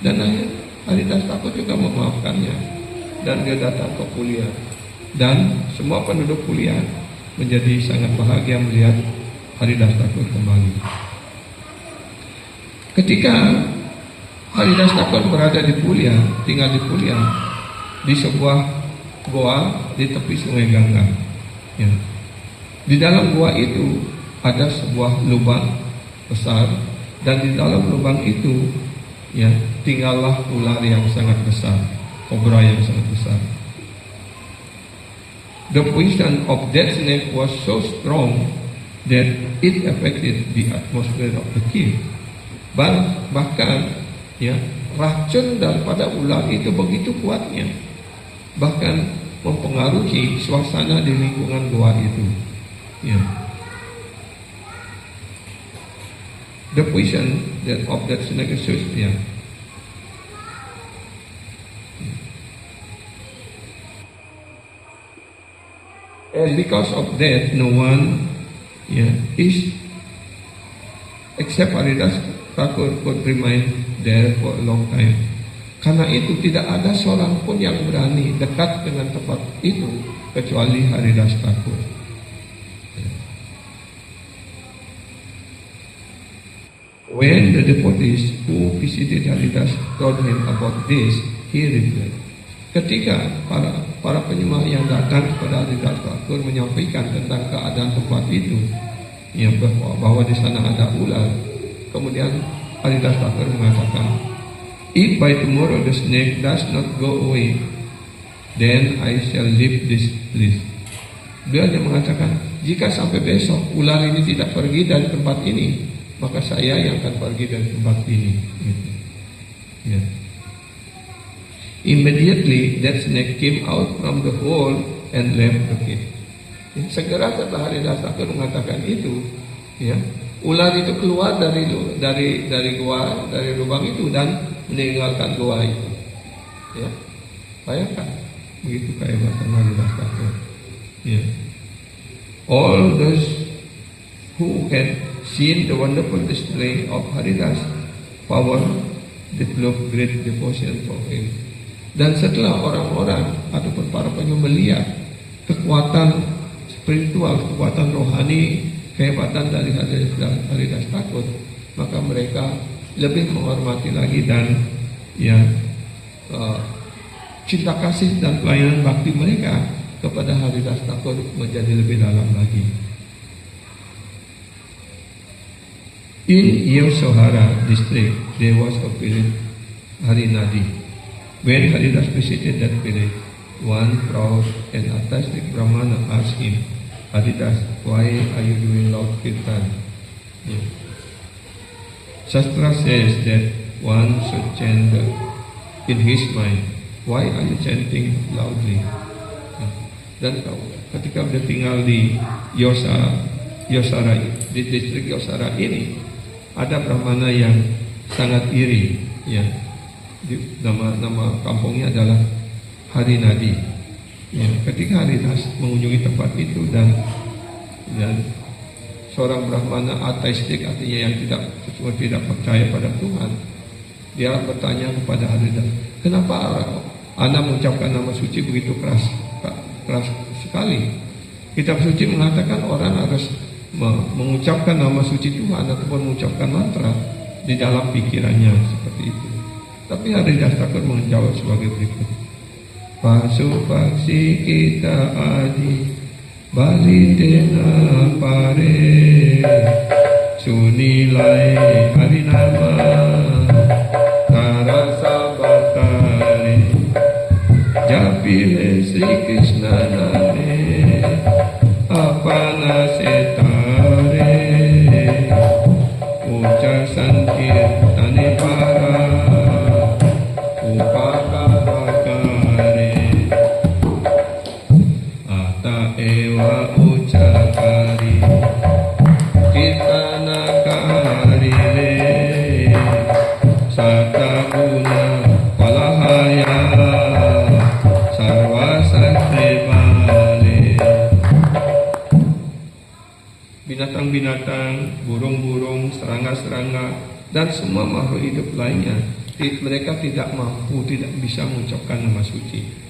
Dan akhirnya Haridas Thakur juga memaafkannya. Dan dia datang ke Pulia. Dan semua penduduk Pulia menjadi sangat bahagia melihat Haridas Thakur kembali. Ketika Haridas Thakur berada di Pulia, tinggal di Pulia, di sebuah goa di tepi Sungai Gangga. Ya. Di dalam goa itu ada sebuah lubang besar. Dan di dalam lubang itu, ya, tinggallah ular yang sangat besar, kobra yang sangat besar. The poison of that snake was so strong that it affected the atmosphere of the cave. Bahkan, ya, racun daripada ular itu begitu kuatnya, bahkan mempengaruhi suasana di lingkungan goa itu. Ya. The poison of that snake is so strong. And because of that, no one, yeah, is except Haridas Thakur could remain there for a long time. Karena itu tidak ada seorang pun yang berani dekat dengan tempat itu kecuali Haridas Thakur. When the devotees who visited Haridas told him about this, he replied. Ketika para penyembah yang datang kepada Haridas Thakur menyampaikan tentang keadaan tempat itu, ya, bahwa di sana ada ular, kemudian Haridas Thakur mengatakan, "If by tomorrow the snake does not go away, then I shall leave this place." Beliau mengatakan, jika sampai besok ular ini tidak pergi dari tempat ini, maka saya yang akan pergi dari tempat ini. Gitu. Ya. Immediately that snake came out from the hole and left the cave. Ya, segera setelah Haridas Thakur mengatakan itu, ya, ular itu keluar dari gua, dari lubang itu dan meninggalkan gua itu. Ya, bayangkan begitu kehebatan Haridas Thakur. Ya. All those who had seen the wonderful display of Haridas power developed great devotion for him. Dan setelah orang-orang ataupun para penyembah melihat kekuatan spiritual, kekuatan rohani, kehebatan dari Haridas Thakur, maka mereka lebih menghormati lagi dan, ya, cinta kasih dan pelayanan bakti mereka kepada Haridas Thakur menjadi lebih dalam lagi. In Yosohara district, there was a village, Harinadi. When Haridas visited that village, one proud and atheistic Brahmana asked him, "Haridas, why are you doing loud kirtan?" Yeah. Shastra says that one should chant in his mind. Why are you chanting loudly? Yeah. Dan ketika dia tinggal di Yosara, di distrik Yosara ini, ada Brahmana yang sangat iri. Ya, nama kampungnya adalah Harinadi. Ya, ketika Haridas mengunjungi tempat itu dan seorang Brahmana ateistik, artinya yang tidak percaya pada Tuhan, dia bertanya kepada Haridas, kenapa Anda mengucapkan nama suci begitu keras sekali? Kitab suci mengatakan orang harus mengucapkan nama suci Tuhan ataupun mengucapkan mantra di dalam pikirannya, seperti itu. Tapi Haridas Thakur menjawab sebagai berikut. Pasu-paksi kita adi bali dena pare sunilai harinama tarasa batare japile Sri Krishna name apana setare uca sankirtane para upakara ewa ucakari kirtanakari le sata guna palahaya sarva sakti bale. Binatang-binatang, burung-burung, serangga-serangga dan semua makhluk hidup lainnya, mereka tidak mampu, tidak bisa mengucapkan nama suci.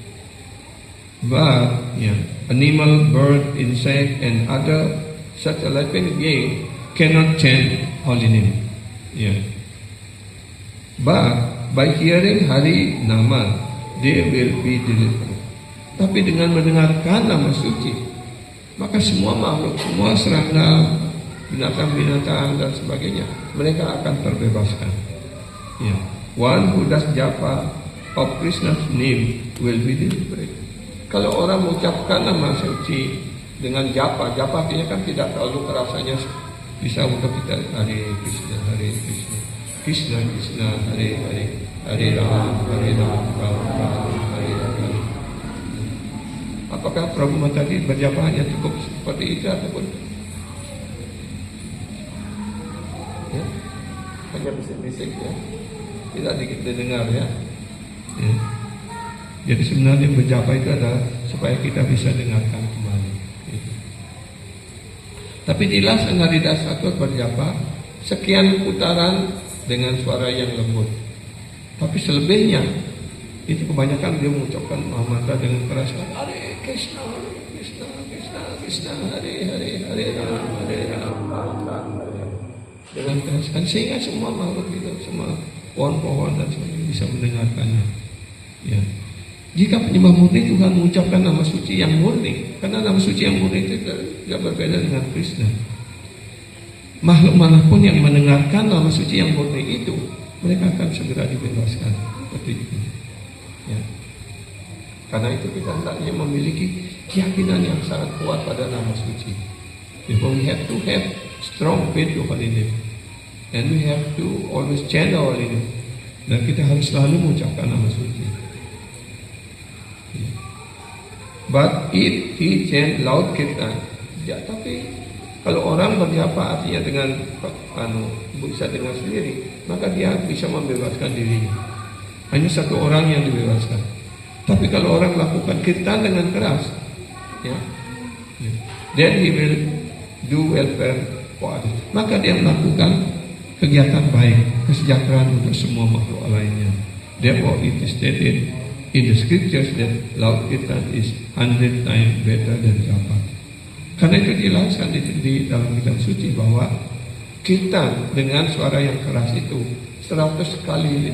But animal, bird, insect, and other such a living being cannot chant holy name. But by hearing Hari Nama, they will be delivered. Tapi dengan mendengarkan nama suci, maka semua makhluk, semua serangga, binatang-binatang dan sebagainya, mereka akan terbebaskan. One who does japa of Krishna's name will be delivered. Kalau orang mengucapkan nama suci dengan japa artinya kan tidak terlalu kerasanya, bisa untuk kita Hare Krishna, Hare Krishna, Krishna Krishna, Hare Hare, Hare Ram, Hare Ram, Ram Ram, Hare Hare. Apakah Prabhu tadi berjapa hanya cukup seperti itu ataupun hanya bisik-bisik tidak didengar Jadi sebenarnya berjapa itu adalah supaya kita bisa dengarkan kembali. Tapi jelas Haridas Thakur berjapa sekian putaran dengan suara yang lembut. Tapi selebihnya itu kebanyakan dia mengucapkan mantra dengan keras. Hare Krishna, Krishna Krishna, Krishna Hare Hare, Hare Ram, Hare Ram, Ram Ram, Hare. Dengan keras kan sehingga semua makhluk itu, semua pohon-pohon dan sebagainya bisa mendengarkannya. Jika penyembah murni Tuhan mengucapkan nama suci yang murni, karena nama suci yang murni itu tidak berbeda dengan Krishna. Makhluk manapun yang mendengarkan nama suci yang murni itu, mereka akan segera dibebaskan. Seperti itu. Karena itu kita hendaknya memiliki keyakinan yang sangat kuat pada nama suci. We have to have strong faith to holy name, and we have to always chant our holy name. Dan kita harus selalu mengucapkan nama suci. But if he chant loud kirtan, tapi kalau orang berjapa artinya dengan bisa dengar sendiri, maka dia bisa membebaskan dirinya. Hanya satu orang yang dibebaskan. Tapi kalau orang lakukan kirtan dengan keras, then he will do welfare for others. Maka dia melakukan kegiatan baik, kesejahteraan untuk semua makhluk lainnya. Therefore it is stated in the scriptures that loud kirtan is 100 times better than japa. Karena itu dijelaskan di dalam kitab suci bahwa kirtan dengan suara yang keras itu 100 kali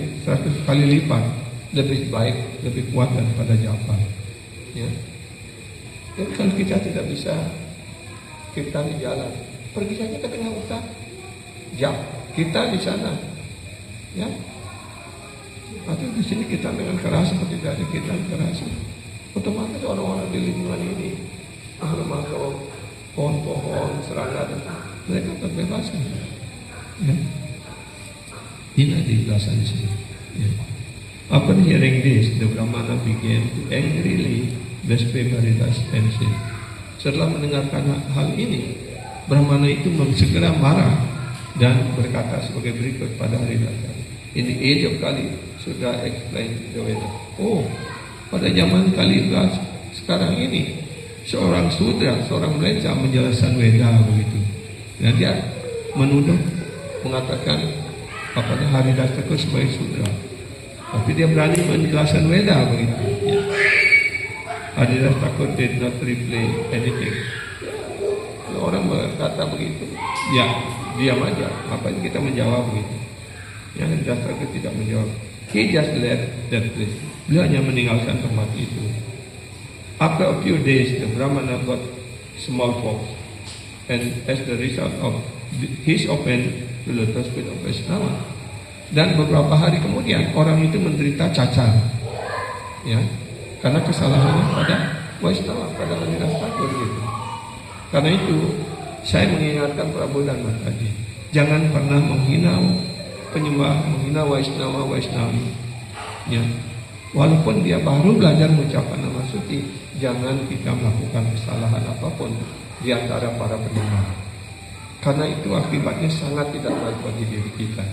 lipat lebih baik, lebih kuat daripada japa. Dan kalau kita tidak bisa kirtan di jalan, pergi saja ke tengah hutan, kita di sana, atau di sini kita dengan keras seperti tadi kita keras, otomatis orang-orang di lingkungan ini, makhluk pohon-pohon, serangga, mereka terbebaskan. Ini dijelasan di sini. Upon hearing this, the Brahmana began to angrily blaspheme Haridas and said. Setelah mendengarkan hal ini, Brahmana itu segera marah dan berkata sebagai berikut pada Haridas. in the age of Kali, sudah explain the Veda. Oh, pada zaman Kali Yuga sekarang ini, seorang Sudra, seorang meleca menjelaskan Veda begitu. Dan dia menuduh, mengatakan apakah Haridas Thakur sebagai Sudra. Tapi dia berani menjelaskan Veda begitu. Ya. Haridas Thakur did not reply anything. Kalau orang berkata begitu, ya diam aja. Apa kita menjawab begitu? Ya, Haridas Thakur tidak menjawab. He just left that place. Beliau hanya meninggalkan tempat itu. After a few days, the Brahmana got smallpox, and as the result of his offense, the lotus feet of Vaishnava. Dan beberapa hari kemudian orang itu menderita cacar, ya, karena kesalahannya pada Vaishnava, pada Haridas Thakur gitu. Karena itu saya mengingatkan Prabu dan tadi, jangan pernah menghina penyembah, menghina Vaisnavi, ya. Walaupun dia baru belajar mengucapkan nama suci, jangan kita melakukan kesalahan apapun di antara para penyembah. Karena itu akibatnya sangat tidak baik bagi diri kita.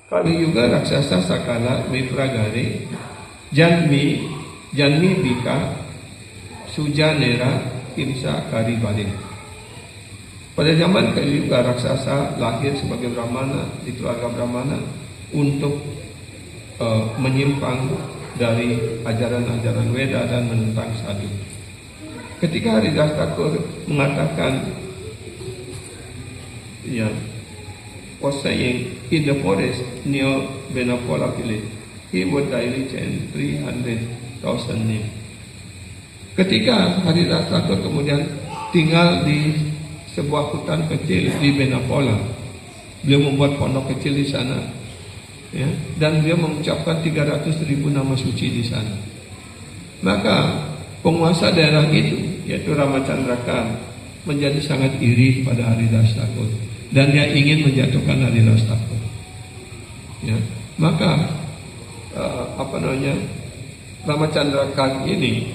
Kali Yuga raksasa sakala mipragare janmi bika sujanera himsa kari balik. Pada zaman Kali Yuga raksasa lahir sebagai Brahmana di keluarga Brahmana untuk menyimpang dari ajaran-ajaran Veda dan menentang sadhu. Ketika Haridas Thakur mengatakan, ya, was saying in the forest near Benapola village, he would daily chant 300,000 names. Ketika Haridas Thakur kemudian tinggal di sebuah hutan kecil di Benapola, beliau membuat pondok kecil di sana, ya, dan beliau mengucapkan 300,000 nama suci di sana. Maka penguasa daerah itu, yaitu Ramachandraka, menjadi sangat iri pada Haridas Thakur dan dia ingin menjatuhkan Haridas Thakur. Ya, maka Ramachandraka ini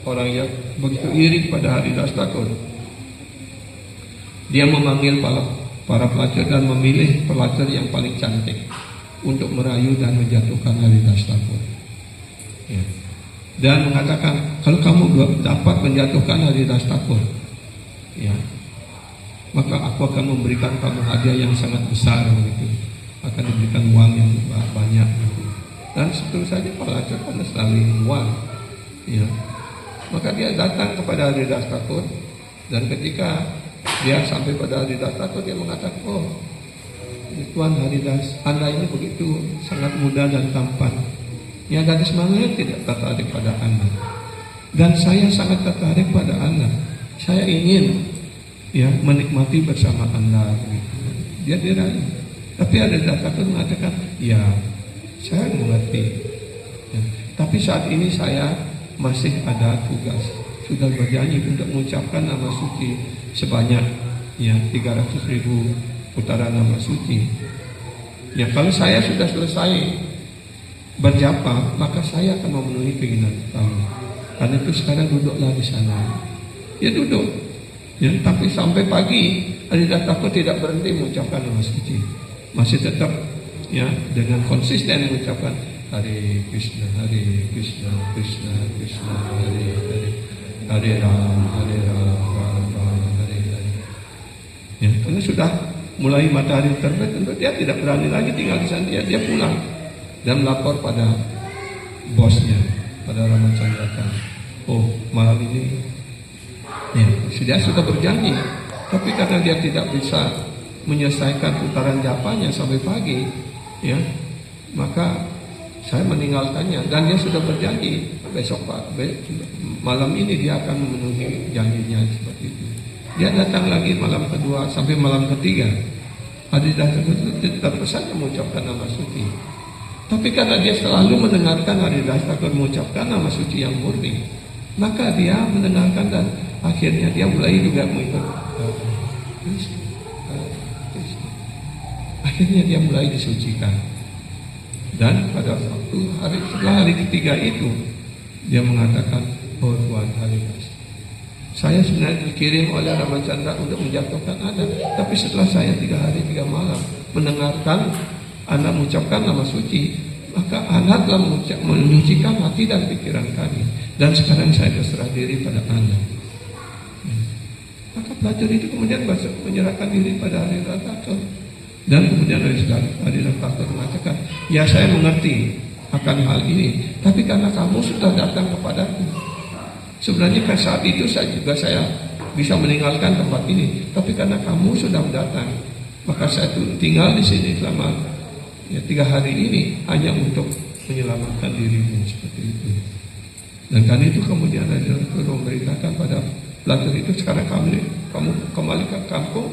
orang yang begitu iri pada Haridas Thakur. Dia memanggil para pelacur dan memilih pelacur yang paling cantik untuk merayu dan menjatuhkan Haridas Thakur. Ya. Dan mengatakan, kalau kamu dapat menjatuhkan Haridas Thakur, ya, maka aku akan memberikan kamu hadiah yang sangat besar begitu. Akan diberikan uang yang banyak gitu. Dan seterusnya saja pelacur karena selalu uang, ya. Maka dia datang kepada Haridas Thakur, dan ketika dia sampai pada Haridas Thakur, dia mengatakan, oh Tuan Haridas, Anda ini begitu sangat muda dan tampan. Ya, gadis mana yang tidak tertarik pada Anda? Dan saya sangat tertarik pada Anda. Saya ingin, ya, menikmati bersama Anda. Dia dirayu. Tapi Haridas Thakur mengatakan, ya, saya mengerti. Ya, tapi saat ini saya masih ada tugas. Sudah berjanji untuk mengucapkan nama suci sebanyak, ya, 300,000 putaran nama suci. Ya, kalau saya sudah selesai berjapa, maka saya akan memenuhi keinginan kamu. Karena itu sekarang duduklah di sana. Ya, duduk. Ya, tapi sampai pagi Haridas Thakur tidak berhenti mengucapkan nama suci. Masih tetap, ya, dengan konsisten mengucapkan Hare Krishna, Hare Krishna, Krishna Krishna, Hare Hare, Hare Rama, Rama, Hare Hare. Ya, karena sudah mulai matahari terbit, tentu dia tidak berani lagi tinggal di sana. Dia pulang dan melapor pada bosnya, pada Ramachandraka. Oh, malam ini, ya, dia sudah berjanji, tapi karena dia tidak bisa menyelesaikan putaran japanya sampai pagi, ya, maka saya meninggalkannya. Dan dia sudah berjanji besok malam ini dia akan memenuhi janjinya seperti itu. Dia datang lagi malam kedua sampai malam ketiga. Haridas Thakur tetap saja mengucapkan nama suci. Tapi karena dia selalu mendengarkan Haridas Thakur mengucapkan nama suci yang murni, maka dia mendengarkan dan akhirnya dia mulai juga mengikut. Akhirnya dia mulai disucikan. Dan pada setelah hari ketiga itu, dia mengatakan, oh Tuan Haridas, Saya sebenarnya dikirim oleh Ramachandra untuk menjatuhkan Anda, tapi setelah saya 3 hari 3 malam mendengarkan Anda mengucapkan nama suci, maka Anda telah menyucikan hati dan pikiran kami, dan sekarang saya berserah diri pada Anda. Maka pelacur itu kemudian menyerahkan diri pada Haridas Thakur, dan kemudian Haridas Thakur mengatakan, ya saya mengerti akan hal ini, tapi karena kamu sudah datang kepadaku. Sebenarnya pada saat itu saya bisa meninggalkan tempat ini, tapi karena kamu sudah datang, maka saya tinggal di sini selama 3 hari ini hanya untuk menyelamatkan dirimu, seperti itu. Dan karena itu kemudian Haridas Thakur memberitakan pada pelacur itu, sekarang kamu kembali ke kampung,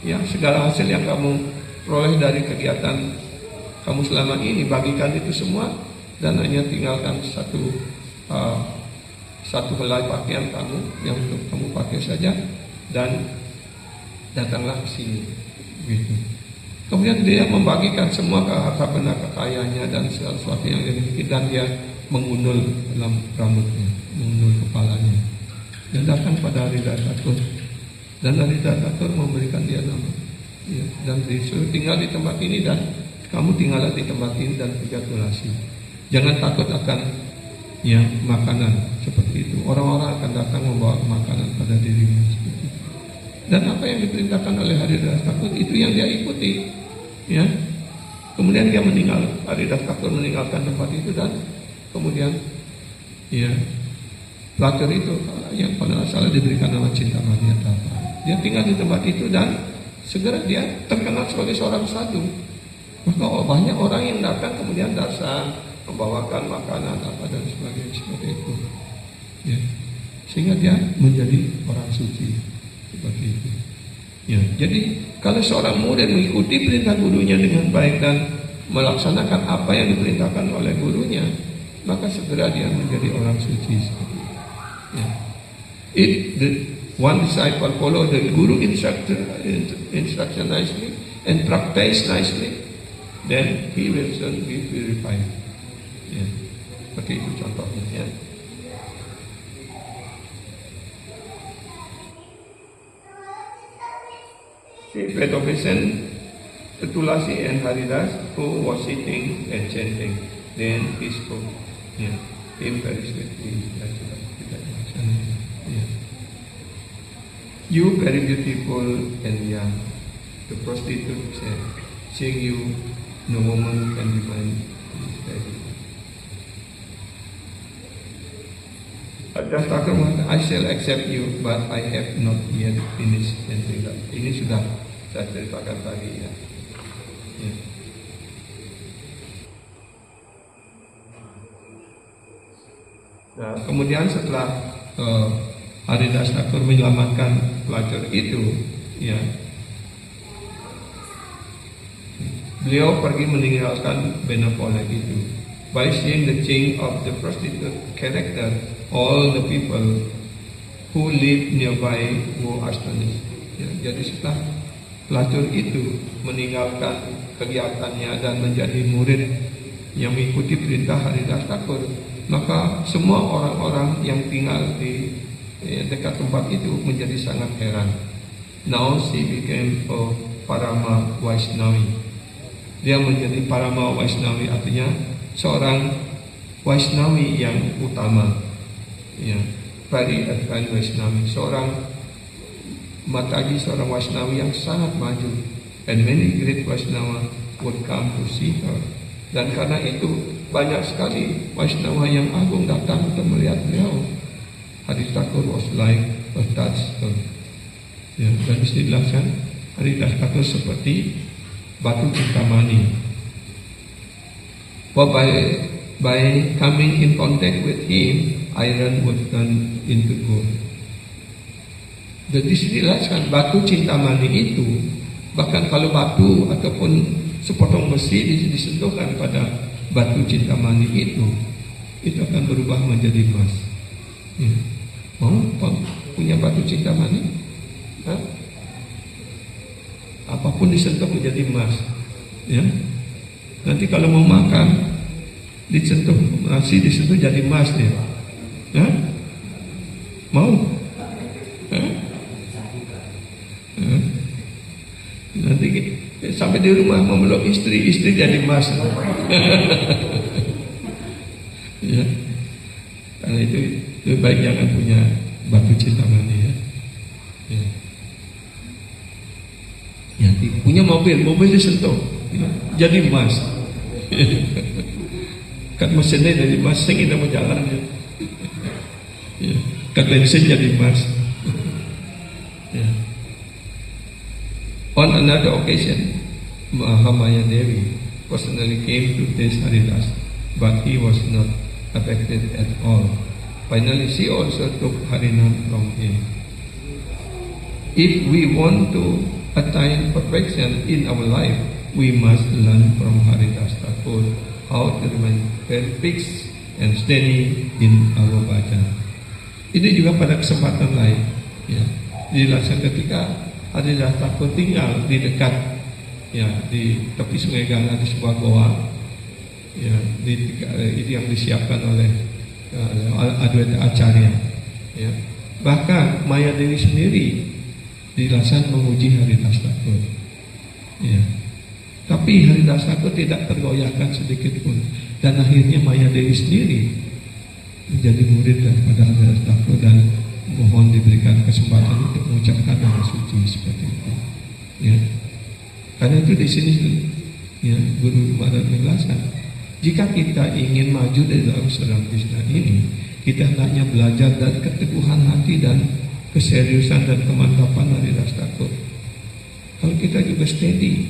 ya segala hasil yang kamu peroleh dari kegiatan kamu selama ini bagikan itu semua, dan hanya tinggalkan satu helai pakaian kamu yang untuk kamu pakai saja, dan datanglah ke sini. Gitu. Kemudian dia membagikan semua harta benda kekayaannya dan segala sesuatu yang dia miliki, dan dia mengundul dalam rambutnya, mengundul kepalanya, dan datang pada Haridas Thakur, dan Haridas Thakur memberikan dia nama, ya, dan disuruh tinggal di tempat ini, dan kamu tinggallah di tempat ini dan bergratulasi. Jangan takut akan makanan seperti itu. Orang-orang akan datang membawa makanan pada dirimu seperti itu. Dan apa yang diperintahkan oleh Haridas Thakur itu yang dia ikuti. Ya. Kemudian dia Haridas Thakur meninggalkan tempat itu, dan kemudian pelacur itu yang pada salah diberikan nama Cintamani atau apa. Dia tinggal di tempat itu, dan segera dia terkenal sebagai seorang sadhu. Maka banyak orang yang datang kemudian datang membawakan makanan apa dan sebagainya seperti itu, ya. Sehingga dia menjadi orang suci seperti itu, ya. Jadi kalau seorang murid mengikuti perintah gurunya dengan baik dan melaksanakan apa yang diperintahkan oleh gurunya, maka segera dia menjadi orang suci seperti itu, ya. The one disciple follow the guru instruction nicely and practice nicely, then he will soon be purified. Ya, seperti itu contohnya, ya. Si Vedobesen, Tulasi and Haridas, who was sitting and chanting, then he spoke. Ya, him very sweetly. Ya. You very beautiful and young. The prostitute said, seeing you, no woman can define this very. Haridas Thakur mengatakan, I shall accept you, but I have not yet finished chanting. Ini sudah saya ceritakan tadi, ya. Ya. Nah, kemudian setelah Haridas Thakur menyelamatkan pelacur itu, ya, beliau pergi meninggalkan benevolent itu. By seeing the change of the prostitute character, all the people who live nearby were astonished. Ya, jadi setelah pelacur itu meninggalkan kegiatannya dan menjadi murid yang mengikuti perintah Haridas Thakur, maka semua orang-orang yang tinggal di dekat tempat itu menjadi sangat heran. Now she became a Parama Vaishnavi. Dia menjadi Parama Vaishnavi, artinya seorang Vaishnavi yang utama, ya, very advanced Vaishnavi, seorang Mataji, seorang Vaishnavi yang sangat maju, and many great Vaishnava would come to see her. Dan karena itu banyak sekali Vaishnava yang agung datang untuk melihat beliau. Haridas Thakur was like a touchstone. Ya, dan dijelaskan Haridas Thakur seperti batu cintamani. But by coming in contact with him, iron would turn into gold. Jadi dijelaskan batu cintamani itu, bahkan kalau batu ataupun sepotong besi disentuhkan pada batu cintamani itu akan berubah menjadi emas. Ya. Mau punya batu cintamani? Hah? Apapun disentuh menjadi emas. Ya. Nanti kalau mau makan, nasi disentuh jadi emas dia. Ya? Mau? sampai di rumah memeluk istri jadi mas. Ya. Karena itu lebih baik jangan punya batu cinta mani ya. Ya. Ya, punya mobil disentuh, ya, jadi mas. Kan mesinnya dari mas, sing kita mau jalan ya. Ya. Kan bensin jadi mas. Ya. On another occasion, Mahamaya Devi personally came to taste Haridas, but he was not affected at all. Finally, she also took Harinam from him. If we want to attain perfection in our life, we must learn from Haridas Thakur how to remain very fixed and steady in our bhajan. Ini juga pada kesempatan lain, ya, dijelaskan ketika Haridas Thakur tinggal di dekat, ya, di tepi Sungai Ganga di sebuah goa, ya, itu yang disiapkan oleh Adwaita Acharya. Ya. Bahkan Maya Dewi sendiri dijelaskan memuji Haridas Thakur. Ya. Tapi Haridas Thakur tidak tergoyahkan sedikit pun, dan akhirnya Maya Dewi sendiri menjadi murid daripada Haridas Thakur dan mohon diberikan kesempatan untuk mengucapkan nama suci seperti itu. Ya. Karena itu di sini, ya, Guru Maharaj menjelaskan, jika kita ingin maju dari dalam Sri Krishna ini, kita hendaknya belajar dari keteguhan hati dan keseriusan dan kemantapan Haridas Thakur. Kalau kita juga steady,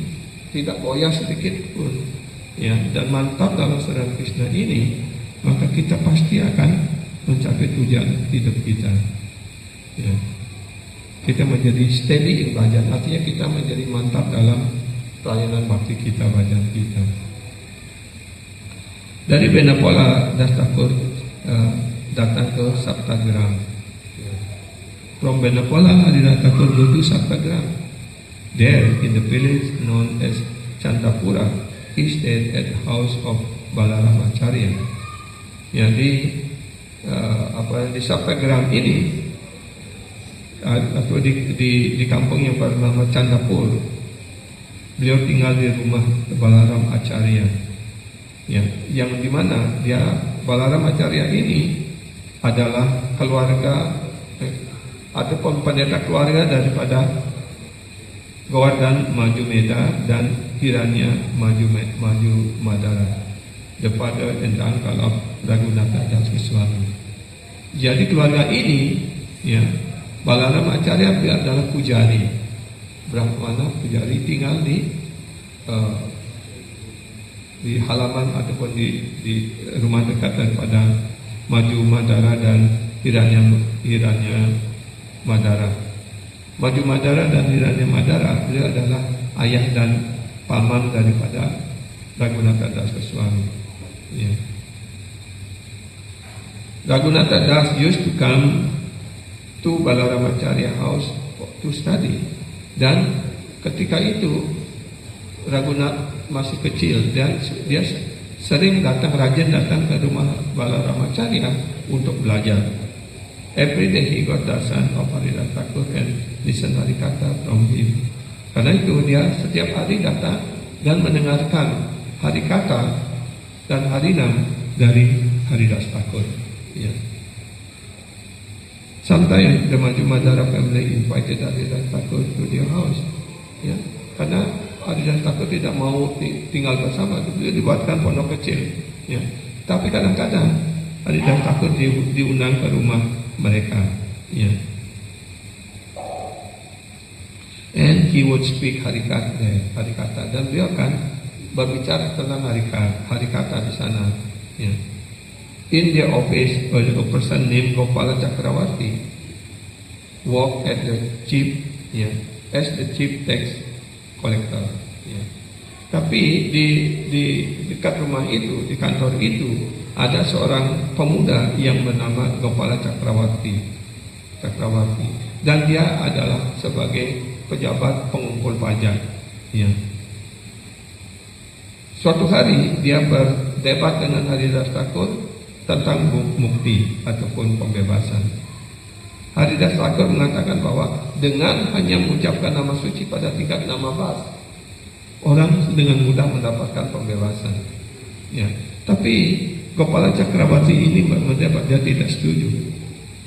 tidak goyah sedikit pun, ya, dan mantap dalam Sri Krishna ini, maka kita pasti akan mencapai tujuan hidup kita. Ya. Kita menjadi steady in bhajan, artinya kita menjadi mantap dalam pelayanan bakti kita, bhajan kita. Dari Benapola, Das Thakur datang ke Saptagram. From Benapola, Haridas Thakur go to Saptagram. There, in the village known as Chandapura, he stayed at the house of Balaram Acharya. Ya, di Saptagram ini, atau di kampung yang bernama Candapur, beliau tinggal di rumah Balaram Acharya. Ya, yang dimana dia Balaram Acharya ini adalah keluarga ataupun pendeta keluarga daripada Govardhan Majumedha dan Hiranya Majumadara, the father and uncle of Raghunatha Das Goswami. Jadi keluarga ini, ya, Balaram Acharya adalah pujari, Brahmana pujari, tinggal di halaman ataupun di rumah dekat daripada Majumadara dan Hiranya Madara. Majumadara dan Hiranya Madara, beliau adalah ayah dan paman daripada Raghunatha Das Goswami. Ya. Raghunatha Das used to come to Balaram Acharya house to study. Dan ketika itu Raghunath masih kecil dan dia sering rajin datang ke rumah Balaram Acharya untuk belajar. Every day he got darshan of Haridas Thakur and listen Harikatha from him. Karena itu dia setiap hari datang dan mendengarkan Harikatha dan Harinam dari Haridas Thakur. Ya. Sometimes the Majumadara family invited Haridas Thakur to their house. Ya. Karena Haridas Thakur tidak mau tinggal bersama, beliau dibuatkan pondok kecil. Ya. Tapi kadang-kadang Haridas Thakur diundang ke rumah mereka. Ya. And he would speak Harikatha, dan beliau akan berbicara tentang Harikatha di sana. Ya. In their office, a person named Gopala Chakravarti worked at the chief, as the chief tax collector. Ya. Tapi di dekat rumah itu, di kantor itu, ada seorang pemuda yang bernama Gopala Chakravarti, dan dia adalah sebagai pejabat pengumpul pajak. Ya. Suatu hari dia berdebat dengan Haridas Thakur tentang mukti ataupun pembebasan. Haridas Thakur mengatakan bahwa dengan hanya mengucapkan nama suci pada tingkat nama bas, orang dengan mudah mendapatkan pembebasan. Ya, tapi Kepala Cakrawati ini dia tidak setuju.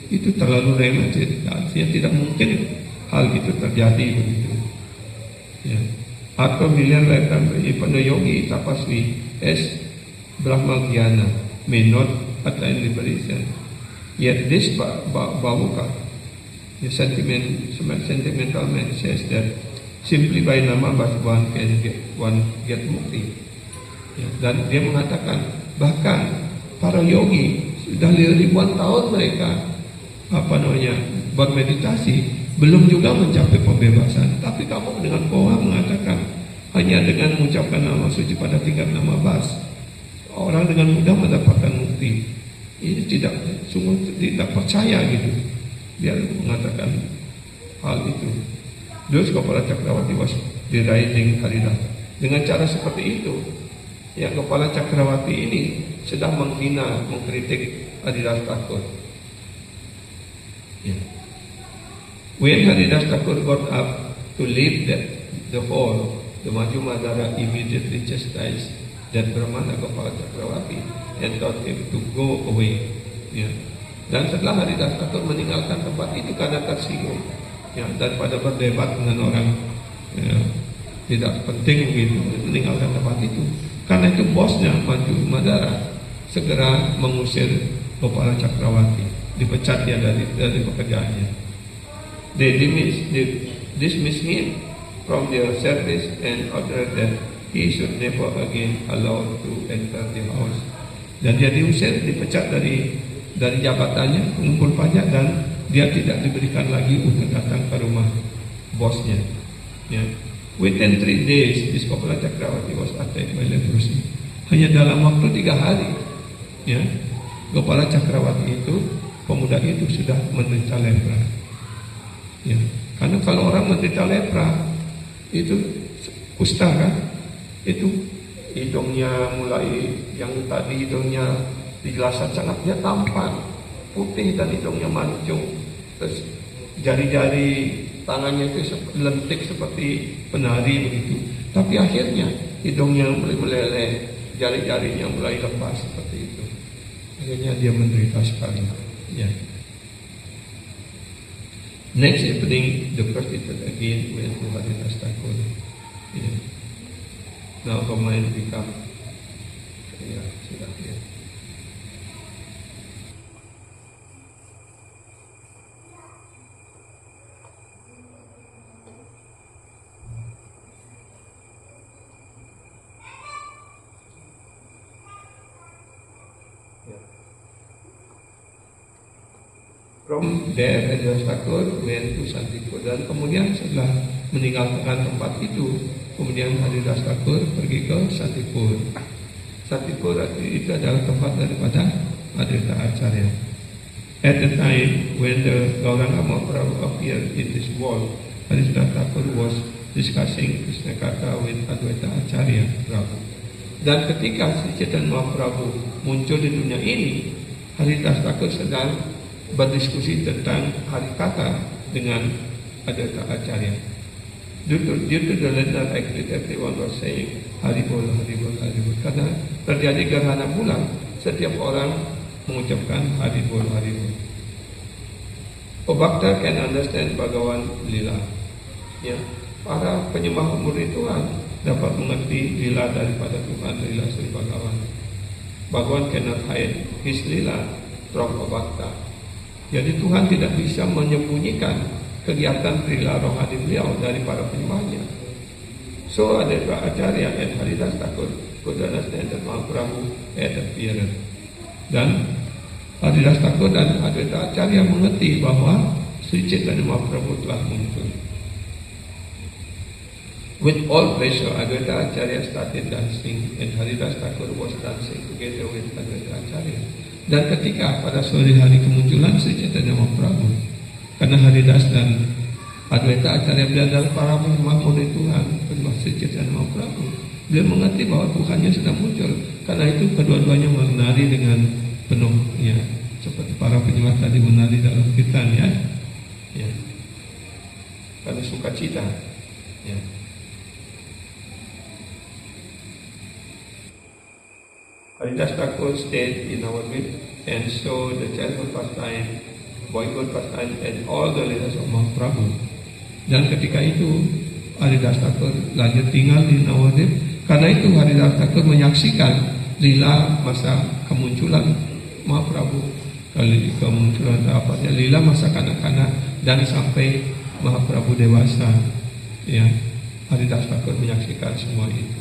Itu terlalu remeh, artinya tidak mungkin hal itu terjadi begitu. Ya. Atau million lifetime Yogi Tapasvi as Brahmagyana may not attain liberation. Yet this Bhavuka, the sentimental man, says that simply by nama but one get mukti. Ya, dan dia mengatakan bahkan para yogi sudah ribuan tahun mereka bermeditasi belum juga mencapai pembebasan. Tapi kamu dengan koha mengatakan hanya dengan mengucapkan nama suci pada tingkat nama bas orang dengan mudah mendapatkan mukti. Ini sungguh tidak percaya gitu. Dia mengatakan hal itu. Terus Kepala Cakrawati was deriding Haridas. Dengan cara seperti itu, ya Kepala Cakrawati ini sedang menghina, mengkritik Haridas Thakur. Ya. When Haridas Thakur got up to leave the hall, the Maju Madara immediately chastised that Brahmana Kepala Cakrawati and told him to go away. Ya. Dan setelah Haridas Thakur meninggalkan tempat itu karena tersinggung, ya, daripada berdebat dengan orang tidak penting gitu, meninggalkan tempat itu. Karena itu bosnya Maju Madara segera mengusir Kepala Cakrawati, dipecat dia dari pekerjaannya. They dismiss him from their service and ordered that he should never again allowed to enter the house. Dan dia diusir, dipecat dari jabatannya, pengumpul pajak, dan dia tidak diberikan lagi untuk datang ke rumah bosnya. Ya. Within 3 days, this Kepala Cakrawati was attacked by leprosy. Hanya dalam waktu 3 hari, ya, Kepala Cakrawati itu, pemuda itu sudah menderita lepra. Ya. Karena kalau orang menderita lepra itu kusta kan, itu hidungnya mulai yang tadi hidungnya dijelasan sangat dia tampan putih dan hidungnya mancung, terus jari-jari tangannya itu lentik seperti penari begitu. Tapi akhirnya hidungnya mulai meleleh, jari-jarinya mulai lepas seperti itu. Akhirnya dia menderita sekali. Ya. Next evening, the prostitute again went to Haridas Thakur. Yeah. Now her mind become, sudah. From there, Haridas Thakur went to Santipur. Dan kemudian setelah meninggalkan tempat itu, kemudian Haridas Thakur pergi ke Santipur. Santipur itu adalah tempat daripada Advaita Acharya. At the time when the Gauranga Mahaprabhu appeared in this world, Haridas Thakur was discussing Krishna Katha with Advaita Acharya Prabhu. Dan ketika Sri Chaitanya Mahaprabhu muncul di dunia ini, Haridas Thakur sedang berdiskusi tentang Harikatha dengan Advaita Acharya. Due to the later activity, everyone was saying Haribol, Haribol, Haribol. Karena terjadi gerhana bulan, setiap orang mengucapkan Haribol, Haribol. A Bhakta can understand Bhagavan Lila. Ya, para penyembah murni Tuhan dapat mengerti lila daripada Tuhan, lila Sri Bhagavan. Bhagavan cannot hide his lila from a Bhakta. Jadi Tuhan tidak bisa menyembunyikan kegiatan lila rohani beliau dari para penyembahnya. So Advaita Acharya and Haridas Thakur could understand that Mahaprabhu had appeared. Dan Haridas Thakur dan Advaita Acharya mengerti bahwa Sri Chaitanya Mahaprabhu telah muncul. With all pleasure, Advaita Acharya started dancing and Haridas Thakur was dancing together with Advaita Acharya. Dan ketika pada sore hari kemunculan Sri Chaitanya Mahaprabhu, karena Haridas dan Advaita Acharya beliau adalah para penyembah murni Tuhan, penyembah Sri Chaitanya Mahaprabhu, beliau mengerti bahwa Tuhannya sedang muncul. Karena itu kedua-duanya menari dengan penuh, ya, seperti para penyembah tadi menari dalam kirtan, ya, karena sukacita, ya. Haridas Thakur stayed in our midst and saw the childhood pastime, boyhood pastime, and all the leaders of Mahaprabhu. Dan ketika itu Haridas Thakur lanjut tinggal di Navadip. Karena itu Haridas Thakur menyaksikan lila masa kemunculan Mahaprabhu, kemunculan dapatnya lila masa kanak-kanak dan sampai Mahaprabhu dewasa. Ya, Haridas Thakur menyaksikan semua itu.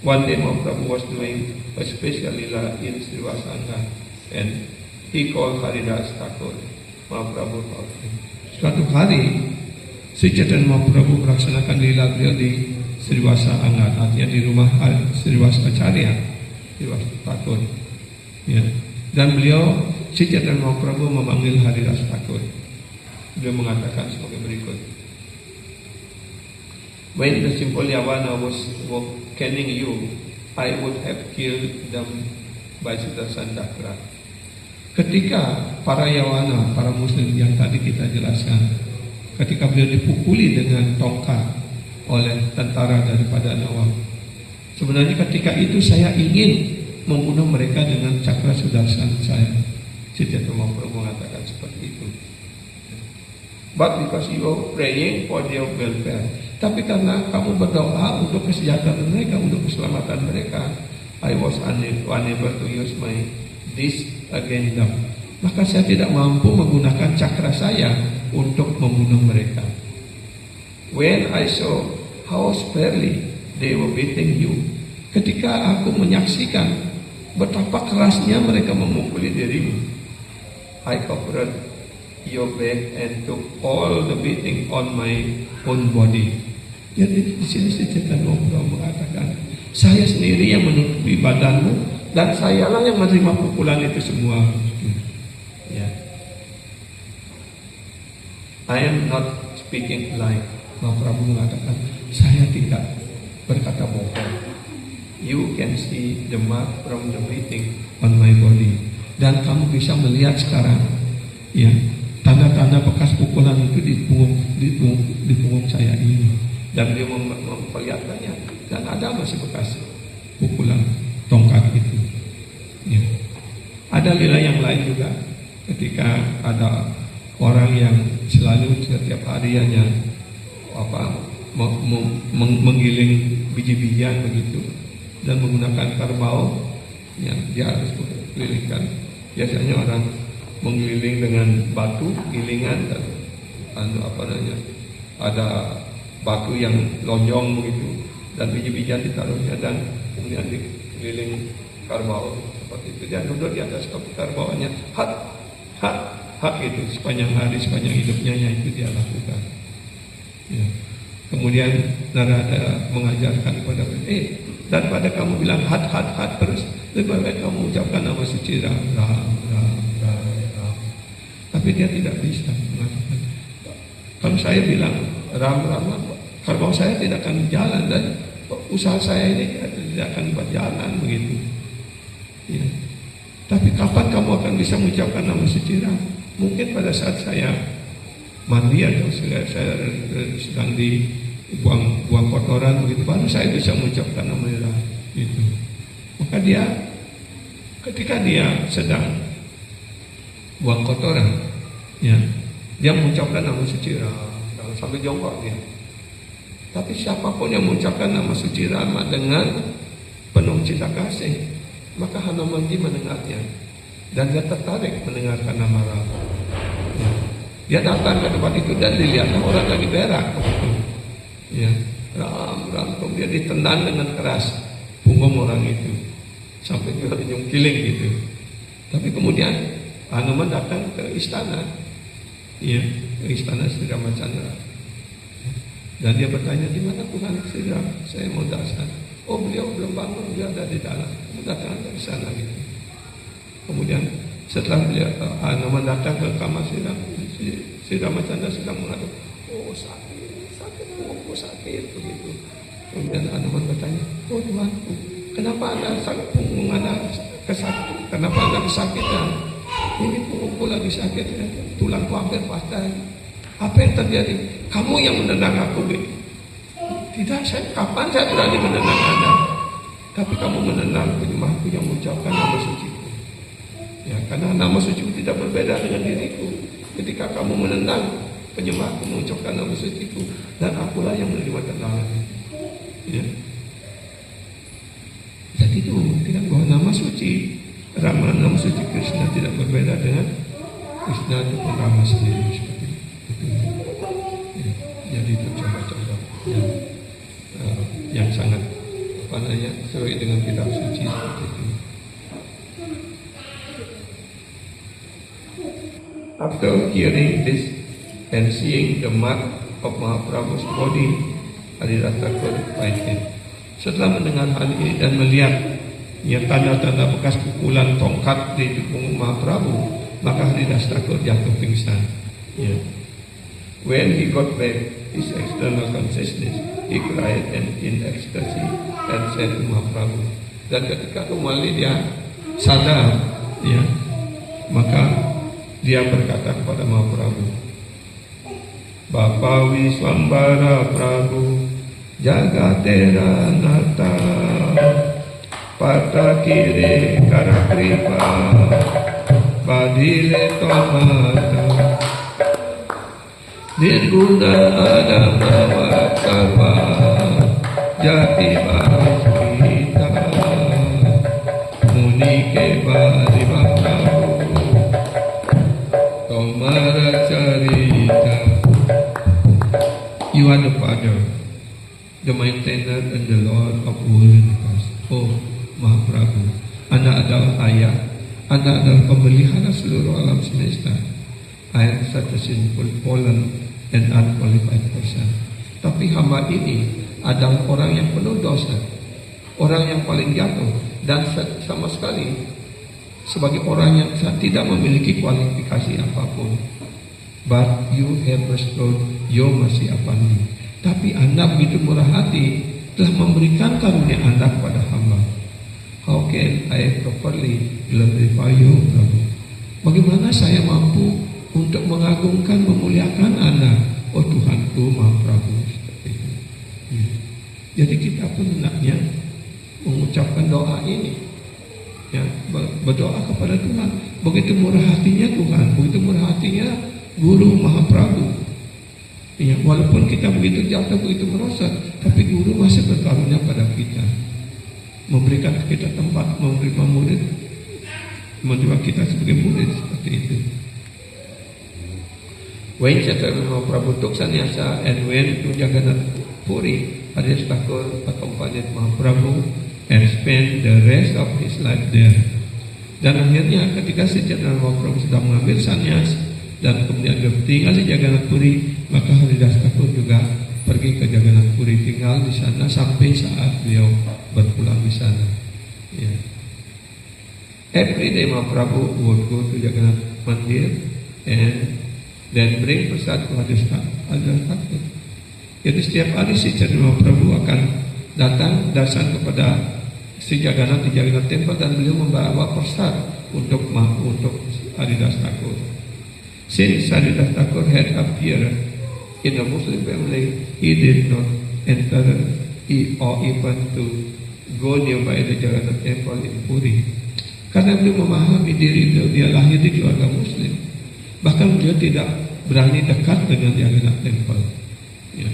One day Mahaprabhu was doing a special lila in Srivasanga and he called Haridas Thakur. Mahaprabhu called him. Suatu hari Sri Chaitanya Mahaprabhu melaksanakan lila beliau di Srivasa Angga, artinya di rumah Srivasa Acharya, Srivasa Thakur. Ya. Dan beliau Sri Chaitanya Mahaprabhu memanggil Haridas Thakur. Beliau mengatakan sebagai berikut. When the simple Yavana was caning you, I would have killed them by Sudarshan Chakra. Ketika para Yawana, para Muslim yang tadi kita jelaskan, ketika beliau dipukuli dengan tongkat oleh tentara daripada Nawab, sebenarnya ketika itu saya ingin membunuh mereka dengan cakra Sudarshan saya. Chaitanya Mahaprabhu mengatakan seperti itu. But because you are praying for their welfare, tapi karena kamu berdoa untuk kesejahteraan mereka, untuk keselamatan mereka, I was unable to use this against them. Maka saya tidak mampu menggunakan cakra saya untuk membunuh mereka. When I saw how severely they were beating you, ketika aku menyaksikan betapa kerasnya mereka memukuli dirimu, I covered your back and took all the beating on my own body. Jadi di sini Sri Chaitanya Mahaprabhu mengatakan, saya sendiri yang menutupi badanmu dan sayalah yang menerima pukulan itu semua. Ya. I am not speaking lie. Mahaprabhu mengatakan, saya tidak berkata bohong. You can see the mark from the beating on my body. Dan kamu bisa melihat sekarang, ya, tanda-tanda bekas pukulan itu di punggung saya ini. Dan dia memperlihatkannya, dan ada masih bekas pukulan tongkat itu. Ya. Ada lila yang lain juga, ketika ada orang yang selalu setiap harinya menggiling biji-bijian begitu dan menggunakan kerbau, ya, dia harus menggilingkan. Biasanya orang menggiling dengan batu gilingan dan ada batu yang lonjong begitu dan biji-bijian ditaruhnya dan kemudian digiling kerbau seperti itu. Dia duduk di atas kerbauannya, hak itu sepanjang hari, sepanjang hidupnya itu dia lakukan. Ya. Kemudian Narada mengajarkan kepada mereka, daripada kamu bilang hat terus, lebih baik kamu ucapkan nama suci Ram. Tapi dia tidak bisa mengatakan. Kalau saya bilang Ram, kerbau saya tidak akan jalan dan usaha saya ini tidak akan berjalan begitu. Ya. Tapi kapan kamu akan bisa mengucapkan nama suci Ram? Mungkin pada saat saya mandi atau saya sedang buang kotoran begitu, baru saya bisa mengucapkan nama Ram itu. Maka dia ketika dia sedang buang kotoran, ya, dia mengucapkan nama suci Ram sambil jongkok dia. Tapi siapapun yang mengucapkan nama suci Rama dengan penuh cinta kasih, maka Hanumanji mendengarnya dan dia tertarik mendengarkan nama Rama. Ya. Dia datang ke tempat itu dan dilihatnya orang lagi berak. Ya, Ram, kemudian ditendang dengan keras punggung orang itu sampai ke ujung kiling gitu. Tapi kemudian Hanuman datang ke istana, ya, ke istana Sri Ramacandra. Dan dia bertanya, di mana Tuhan Sri Ram? Saya mau dasar. Oh, beliau belum bangun, dia ada di dalam. Datang ke sana gitu. Kemudian setelah beliau Hanuman datang ke kamar Sri Ramacandra sedang mengatakan, oh sakit, punggungku sakit begitu. Kemudian Hanuman bertanya, oh Tuhanku, kenapa Anda sakit punggung Anda kesakit? Kenapa Anda kesakitan? Ini punggungku lagi sakit, ya. Tulangku hampir patah. Apa yang terjadi? Kamu yang menendang aku, gitu. Tidak, kapan saya berani menendang Anda? tapi kamu menenang penyembahku yang mengucapkan nama suciku. Ya, karena nama suciku tidak berbeda dengan diriku. Ketika kamu menenang penyembahku mengucapkan nama suciku, dan akulah yang menerima tendangan. Ya. Jadi itu membuktikan bahwa nama suci Rama, nama suci Krishna tidak berbeda dengan Krishna ataupun Rama sendiri seperti itu. Ya. Jadi itu contoh-contoh yang sangat sesuai dengan kitab suci seperti itu. After hearing this and seeing the mark of Mahaprabhu's body, Haridas Thakur fainted. Setelah mendengar hal ini dan melihat tanda-tanda bekas pukulan tongkat di punggung Mahaprabhu, maka Haridas Thakur jatuh pingsan. Yeah. When he got back his external consciousness, he cried and in ecstasy and said to Mahaprabhu. Dan ketika kembali dia sadar, ya, maka dia berkata kepada Mahaprabhu, Bapa Wiswambara Prabhu, Jagatera Nata, Pata Kiri Karakripa, Badile Tomata, Nirguna Adamawa Sarva, Jati Bhasmita, Munike Badiva Prabhu, Tomara Charita. You are the Father, the maintainer and the Lord of all universe. Oh Mahaprabhu, Anda adalah ayah, Anda adalah pemelihara seluruh alam semesta. I am such a sinful, fallen and unqualified person. Tapi hamba ini adalah orang yang penuh dosa, orang yang paling jatuh, dan sama sekali sebagai orang yang tidak memiliki kualifikasi apapun. But you have restored your mercy upon me. Tapi Anda begitu murah hati telah memberikan karunia Anda kepada hamba. How can I properly glorify you, Prabhu? Bagaimana saya mampu untuk mengagungkan, memuliakan Anda, oh Tuhanku Mahaprabhu? Seperti itu. Jadi kita pun hendaknya mengucapkan doa ini, ya, berdoa kepada Tuhan. Begitu murah hatinya Tuhan, begitu murah hatinya Guru Mahaprabhu. Ya, walaupun kita begitu jatuh, begitu merosot, tapi Guru masih berkarunia pada kita, memberikan kita tempat, menerima murid, menerima kita sebagai murid seperti itu. When Chaitanya Mahaprabhu took sannyasa and went to Jagannath Puri, Haridas Thakur accompanied Mahaprabhu and spent the rest of his life there. Dan akhirnya ketika Chaitanya Mahaprabhu sudah mengambil sannyas dan kemudian dia tinggal di Jagannath Puri, maka Haridas Thakur juga pergi ke Jagannath Puri, tinggal di sana sampai saat beliau berpulang di sana. Ya. Every day Mahaprabhu would go to Jagannath Mandir and then bring prasad to Haridas Thakur. Jadi setiap hari si Chaitanya Mahaprabhu akan datang dasan kepada si Jagannath di Jagannath Temple dan beliau membawa prasad untuk Haridas Thakur. Since Haridas Thakur had appeared in a Muslim family, he did not enter or even to go nearby the Jagannath Temple in Puri. Karena beliau memahami diri beliau, dia lahir di keluarga Muslim. Bahkan beliau tidak berani dekat dengan Jagannath Temple. Ya.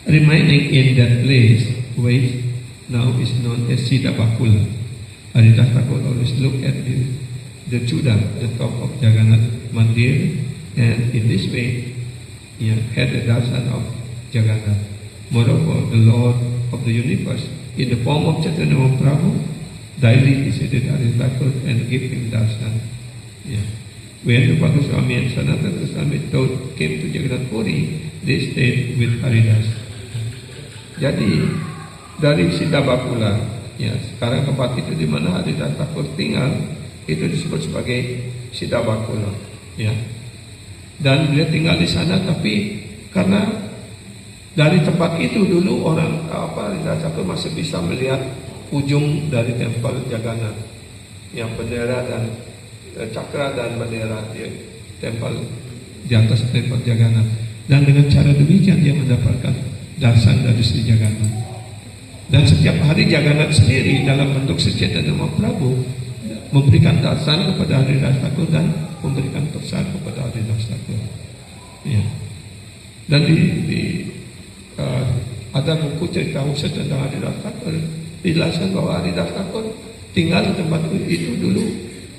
Remaining in that place, which now is known as Siddha Bakula, Haridas Thakur always look at the Chuda, the top of Jagannath Mandir, and in this way, had the darshan of Jagannath. Moreover, the Lord of the universe, in the form of Chaitanya Mahaprabhu, daily visited Haridas Thakur and gave him darshan. When the Bhagavad Swami and Sanatana Goswami came to Jagannath Puri, they stayed with Haridas. Jadi dari Siddha Bakula, sekarang tempat itu di mana Haridas Thakur tinggal, itu disebut sebagai Siddha Bakula. Dan beliau tinggal di sana, tapi karena dari tempat itu dulu orang Haridas Thakur masih bisa melihat ujung dari tempel Jagannath, yang bendera dan cakra dan bendera di tempel, di atas tempel Jagannath. Dan dengan cara demikian dia mendapatkan dasan dari Sri Jagannath. Dan setiap hari Jagannath sendiri dalam bentuk Secetana Mahaprabhu memberikan dasan kepada Haridas Thakur dan memberikan pesan kepada Haridas Thakur. Ya. Dan ada buku cerita khusus tentang Haridas Thakur, dijelaskan bahwa Haridas Thakur tinggal di tempat itu dulu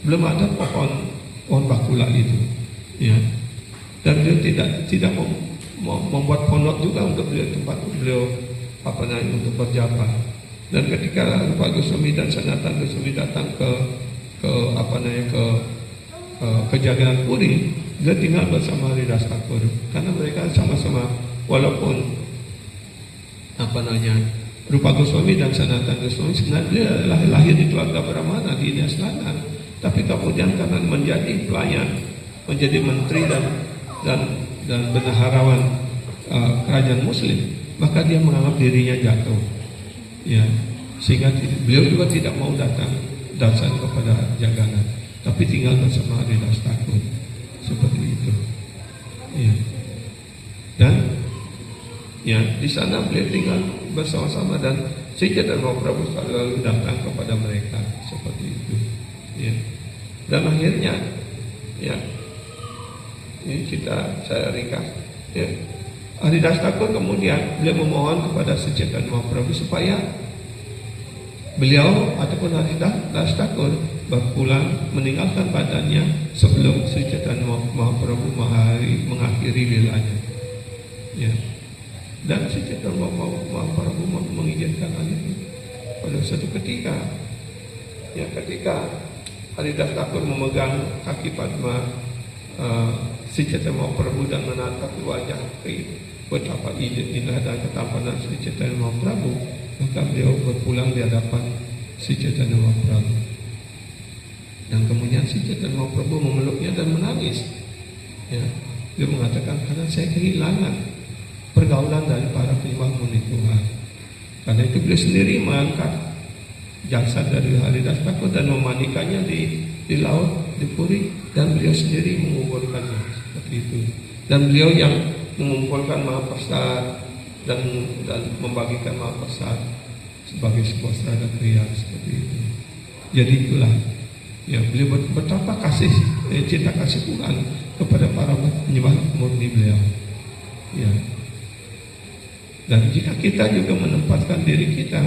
belum ada pohon bakula itu. Ya. Dan dia tidak membuat pondok juga untuk tempat beliau untuk berjapa. Dan ketika Rupa Goswami dan Sanatan Goswami datang ke Jagannath Puri, dia tinggal bersama Haridas Thakur karena mereka sama-sama, walaupun Rupa Goswami dan Sanatan Goswami sebenarnya dia lahir di keluarga Brahmana di India Selatan, tapi kemudian karena menjadi pelayan, menjadi menteri dan bendaharawan kerajaan Muslim, maka dia menganggap dirinya jatuh. Ya, sehingga beliau juga tidak mau datang kepada Jagannath, tapi tinggal bersama Haridas Thakur seperti itu. Ya. Dan ya di sana beliau tinggal bersama-sama dan Sri Chaitanya Mahaprabhu selalu datang kepada mereka seperti itu. Ya. Dan akhirnya ya ini saya ringkas. Ya. Haridas Thakur kemudian beliau memohon kepada Sri Chaitanya Mahaprabhu supaya beliau ataupun Haridas Thakur berpulang meninggalkan badannya sebelum Sri Chaitanya Mahaprabhu mengakhiri lilanya. Ya. Dan Sri Chaitanya Mahaprabhu mengizinkan hal itu. Pada suatu ketika Haridas Thakur memegang kaki Padma Sri Chaitanya Mahaprabhu dan menatap wajah betapa indah dan ketampanan Sri Chaitanya Mahaprabhu, maka beliau berpulang di hadapan Sri Chaitanya Mahaprabhu. Dan kemudian Sri Chaitanya Mahaprabhu memeluknya dan menangis. Ya, dia mengatakan, karena saya kehilangan pergaulan dari para penyembah murni Tuhan. Karena itu beliau sendiri mengangkat jasad dari Haridas Thakur dan memandikannya di laut, di Puri, dan beliau sendiri mengumpulkannya seperti itu. Dan beliau yang mengumpulkan Mahaprasad dan membagikan Mahaprasad sebagai sebuah serada kriya seperti itu. Jadi itulah ya beliau betapa cinta kasih Tuhan kepada para penyembah murni beliau. Ya. Dan jika kita juga menempatkan diri kita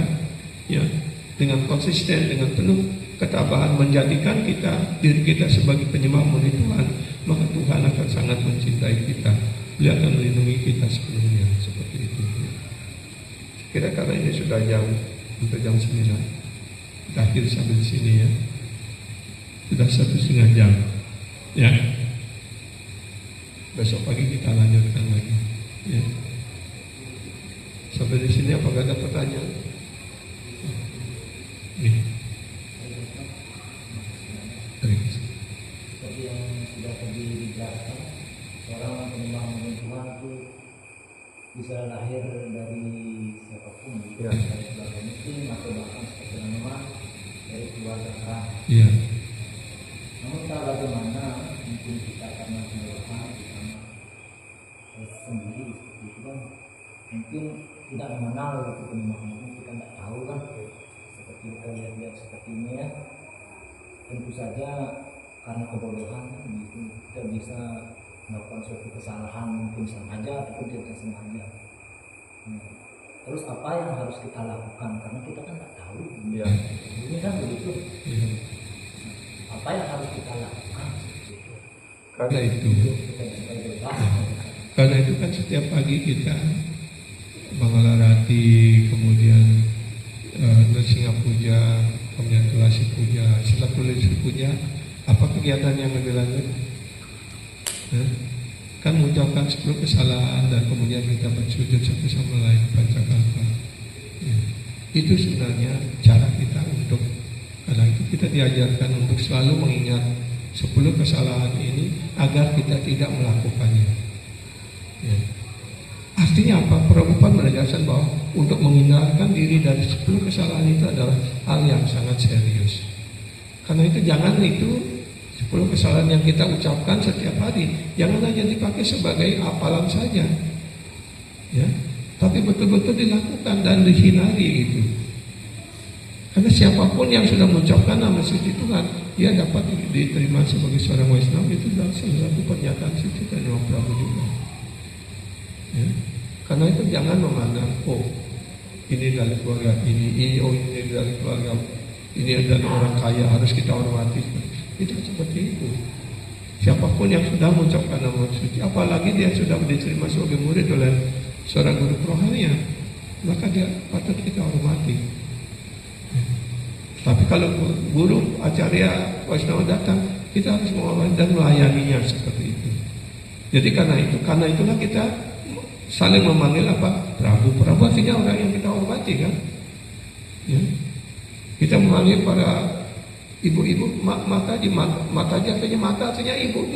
ya dengan konsisten, dengan penuh ketabahan menjadikan diri kita sebagai penyembah murni Tuhan, maka Tuhan akan sangat mencintai kita. Beliau akan melindungi kita sepenuhnya seperti itu. Kira karena ini sudah jam 9, kita akhir sampai di sini ya. Sudah 1,5 jam. Ya. Besok pagi kita lanjutkan lagi. Ya. Sampai di sini apakah ada pertanyaan? Nih. Seperti yang sudah tadi dijelaskan, seorang penyembah murni Tuhan itu bisa lahir dari siapapun, Ya. dari keluarga muslim atau bahkan seperti nama dari keluarga Arab. Iya. Namun tak bagaimana mungkin kita karena penyebabkan sama sendiri seperti itu kan, mungkin tidak mengenal itu penyembah murni, kita tidak tahu kan, seperti kita lihat seperti ini ya. Tentu saja karena kebodohan gitu, kita bisa melakukan suatu kesalahan mungkin sengaja ataupun tidak sengaja. Terus apa yang harus kita lakukan karena kita kan nggak tahu. Ya. Ini kan begitu. Ya. Apa yang harus kita lakukan? Karena itu. Kita bisa bebas. Karena itu kan setiap pagi kita Mangalarati, kemudian Nrsinga Puja, kemudian Tulasi Puja. Setelah Tulasi Puja, apa kegiatan yang lebih lanjut? Kan mengucapkan 10 kesalahan dan kemudian kita bersujud satu sama lain pancakalpa. Ya. Itu sebenarnya cara kita untuk, karena itu kita diajarkan untuk selalu mengingat 10 kesalahan ini agar kita tidak melakukannya. Ya. Artinya apa? Prabhupada menegaskan bahwa untuk menghindarkan diri dari 10 kesalahan itu adalah hal yang sangat serius. Karena itu jangan itu 10 kesalahan yang kita ucapkan setiap hari jangan hanya dipakai sebagai hafalan saja. Ya. tapi betul-betul dilakukan dan dihindari gitu. Karena siapapun yang sudah mengucapkan nama suci Tuhan, dia dapat diterima sebagai seorang Waisnava. Itu adalah salah satu pernyataan suci dari Mahaprabhu juga. Ya. Karena itu jangan memandang, oh ini dari keluarga ini dari keluarga ini adalah orang kaya, harus kita hormati. Itu seperti itu. Siapapun yang sudah mengucapkan nama suci, apalagi dia sudah diterima sebagai murid oleh seorang guru rohanian, maka dia patut kita hormati. Tapi kalau guru acarya Waisnava datang, kita harus menghormati dan melayaninya seperti itu. Jadi karena itulah kita saling memanggil apa? Prabu. Prabu artinya orang yang kita hormati kan? Ya. Kita memanggil para ibu-ibu, mata aja artinya mata artinya ibu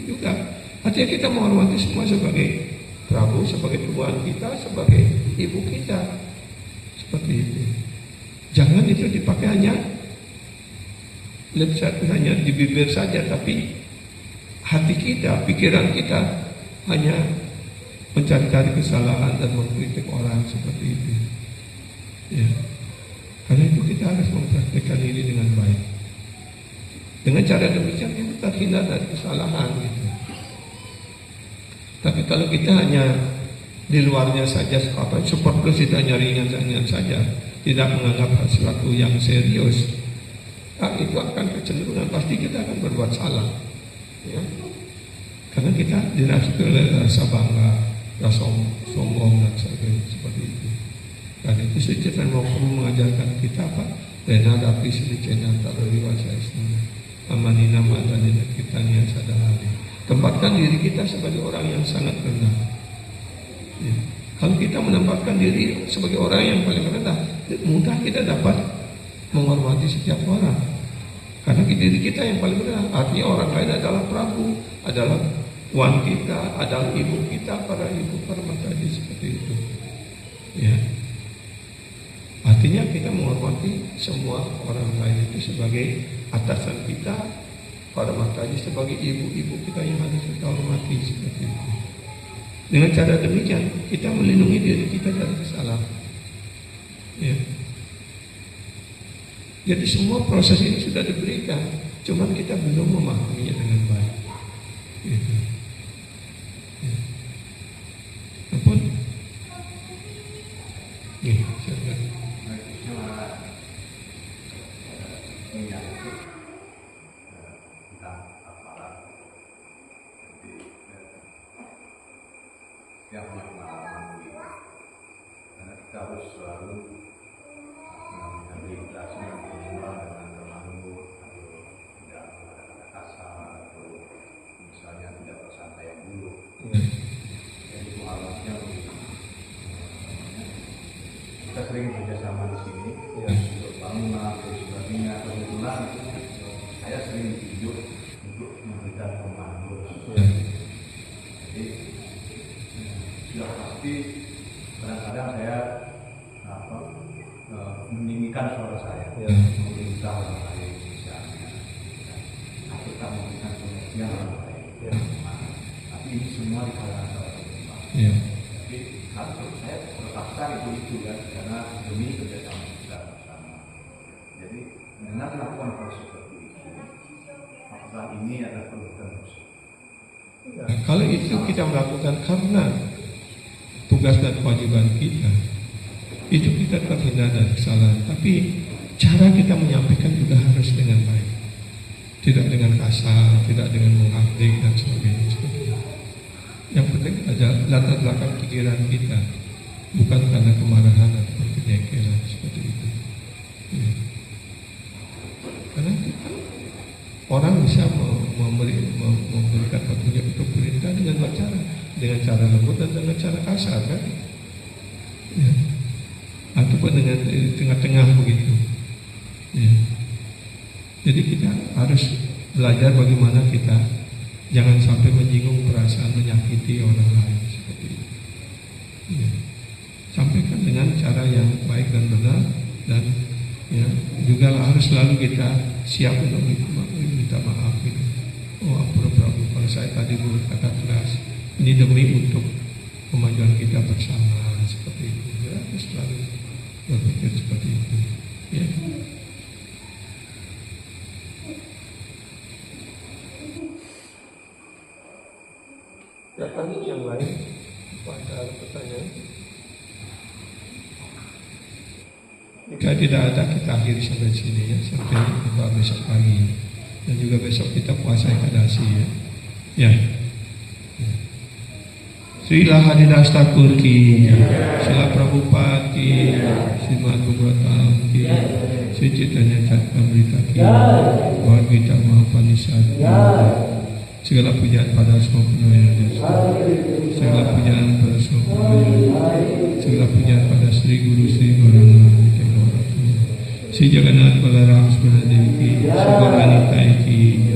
juga. Artinya kita menghormati semua sebagai Prabu, sebagai tuan kita, sebagai ibu kita. Seperti itu. Jangan itu dipakai hanya di bibir saja, tapi hati kita, pikiran kita hanya mencari-cari kesalahan dan mengkritik orang seperti itu. Ya. Karena itu kita harus mempraktikkan ini dengan baik. Dengan cara demikian kita terhindar dari kesalahan gitu. Tapi kalau kita hanya di luarnya saja superfluous, itu hanya ringan-ringan saja, tidak menganggap sesuatu yang serius, itu akan kecenderungan pasti kita akan berbuat salah. Ya. Karena kita dirasuki oleh rasa bangga, rasa sombong dan sebagainya seperti itu. Dan itu Sri Chaitanya Mahaprabhu mengajarkan kita apa? Rena dapi Sri Chaitanya Tarori Wajaisna Amanina Madanina kita niat sadahari. Tempatkan diri kita sebagai orang yang sangat rendah. Ya. Kalau kita menempatkan diri sebagai orang yang paling rendah, mudah kita dapat menghormati setiap orang. Karena diri kita yang paling rendah, artinya orang lain adalah Prabu, adalah wan kita, adalah ibu kita, para ibu Paramatadi seperti itu. Ya. Artinya kita menghormati semua orang lain itu sebagai atasan kita, Paramatadi sebagai ibu-ibu kita yang harus kita hormati seperti itu. Dengan cara demikian kita melindungi diri kita dari kesalahan. Ya. Jadi semua proses ini sudah diberikan, cuman kita belum memahaminya dengan baik. Gitu. Ya. Ampun. Nih, silakan. Yang pengalaman kita, karena kita harus selalu berinteraksi dengan teman atau tidak berkata kasar atau misalnya tidak bersangka yang buruk. Jadi pengalamannya kita sering bekerjasama di sini untuk bangunan dan sebagainya. Kebetulan saya sering ditunjuk untuk memberikan pembantu. Jadi sudah pasti kadang-kadang saya meninggikan suara saya, meminta orang lain misalnya, atau tak memberikan pengertian orang lain. Tapi ini semua di kalangan salah satu. Jadi harus saya terpaksa itu ya, karena demi kerjasama kita bersama. Jadi dengan melakukan proses seperti itu, maka ini adalah perlukan musik. Kalau itu kita melakukan karena tugas dan kewajiban kita, itu kita terhindar dari kesalahan. Tapi cara kita menyampaikan juga harus dengan baik, tidak dengan kasar, tidak dengan mengabdik dan sebagainya. Yang penting ada latar belakang pikiran kita, bukan karena kemarahan atau penyekelan seperti itu. Ya. Karena kita, orang bisa memberikan petunjuk untuk perintah dengan cara lembut dan dengan cara kasar kan, ya. Ataupun dengan tengah-tengah begitu. Ya. Jadi kita harus belajar bagaimana kita jangan sampai menyinggung perasaan, menyakiti orang lain seperti itu. Ya. Sampaikan dengan cara yang baik dan benar, dan ya juga harus selalu kita siap untuk minta maaf gitu. Oh ampun Prabu, kalau saya tadi berkata keras, ini demi untuk kemajuan kita bersama seperti Silakan yang lain. Ada pertanyaan? Jika tidak ada, kita akhiri sampai sini ya, sampai jumpa besok pagi. Dan juga besok kita puasa Ekadasi ya. Ya. Srila Hadidastakur ki, Srila Prabhupada ki, Srimad Bhagavatam ki, Sri Chaitanya Charitamrita ki, Bhagavad Gita Mahapanishad ki. Segala pujian pada semua penyayang jasa. Segala pujian pada semua penyayang. Segala pujian pada Sri Guru Sri Gauranga Sri Jagannath Balaram Subhanadevi ki, Sri Gauranitai ki.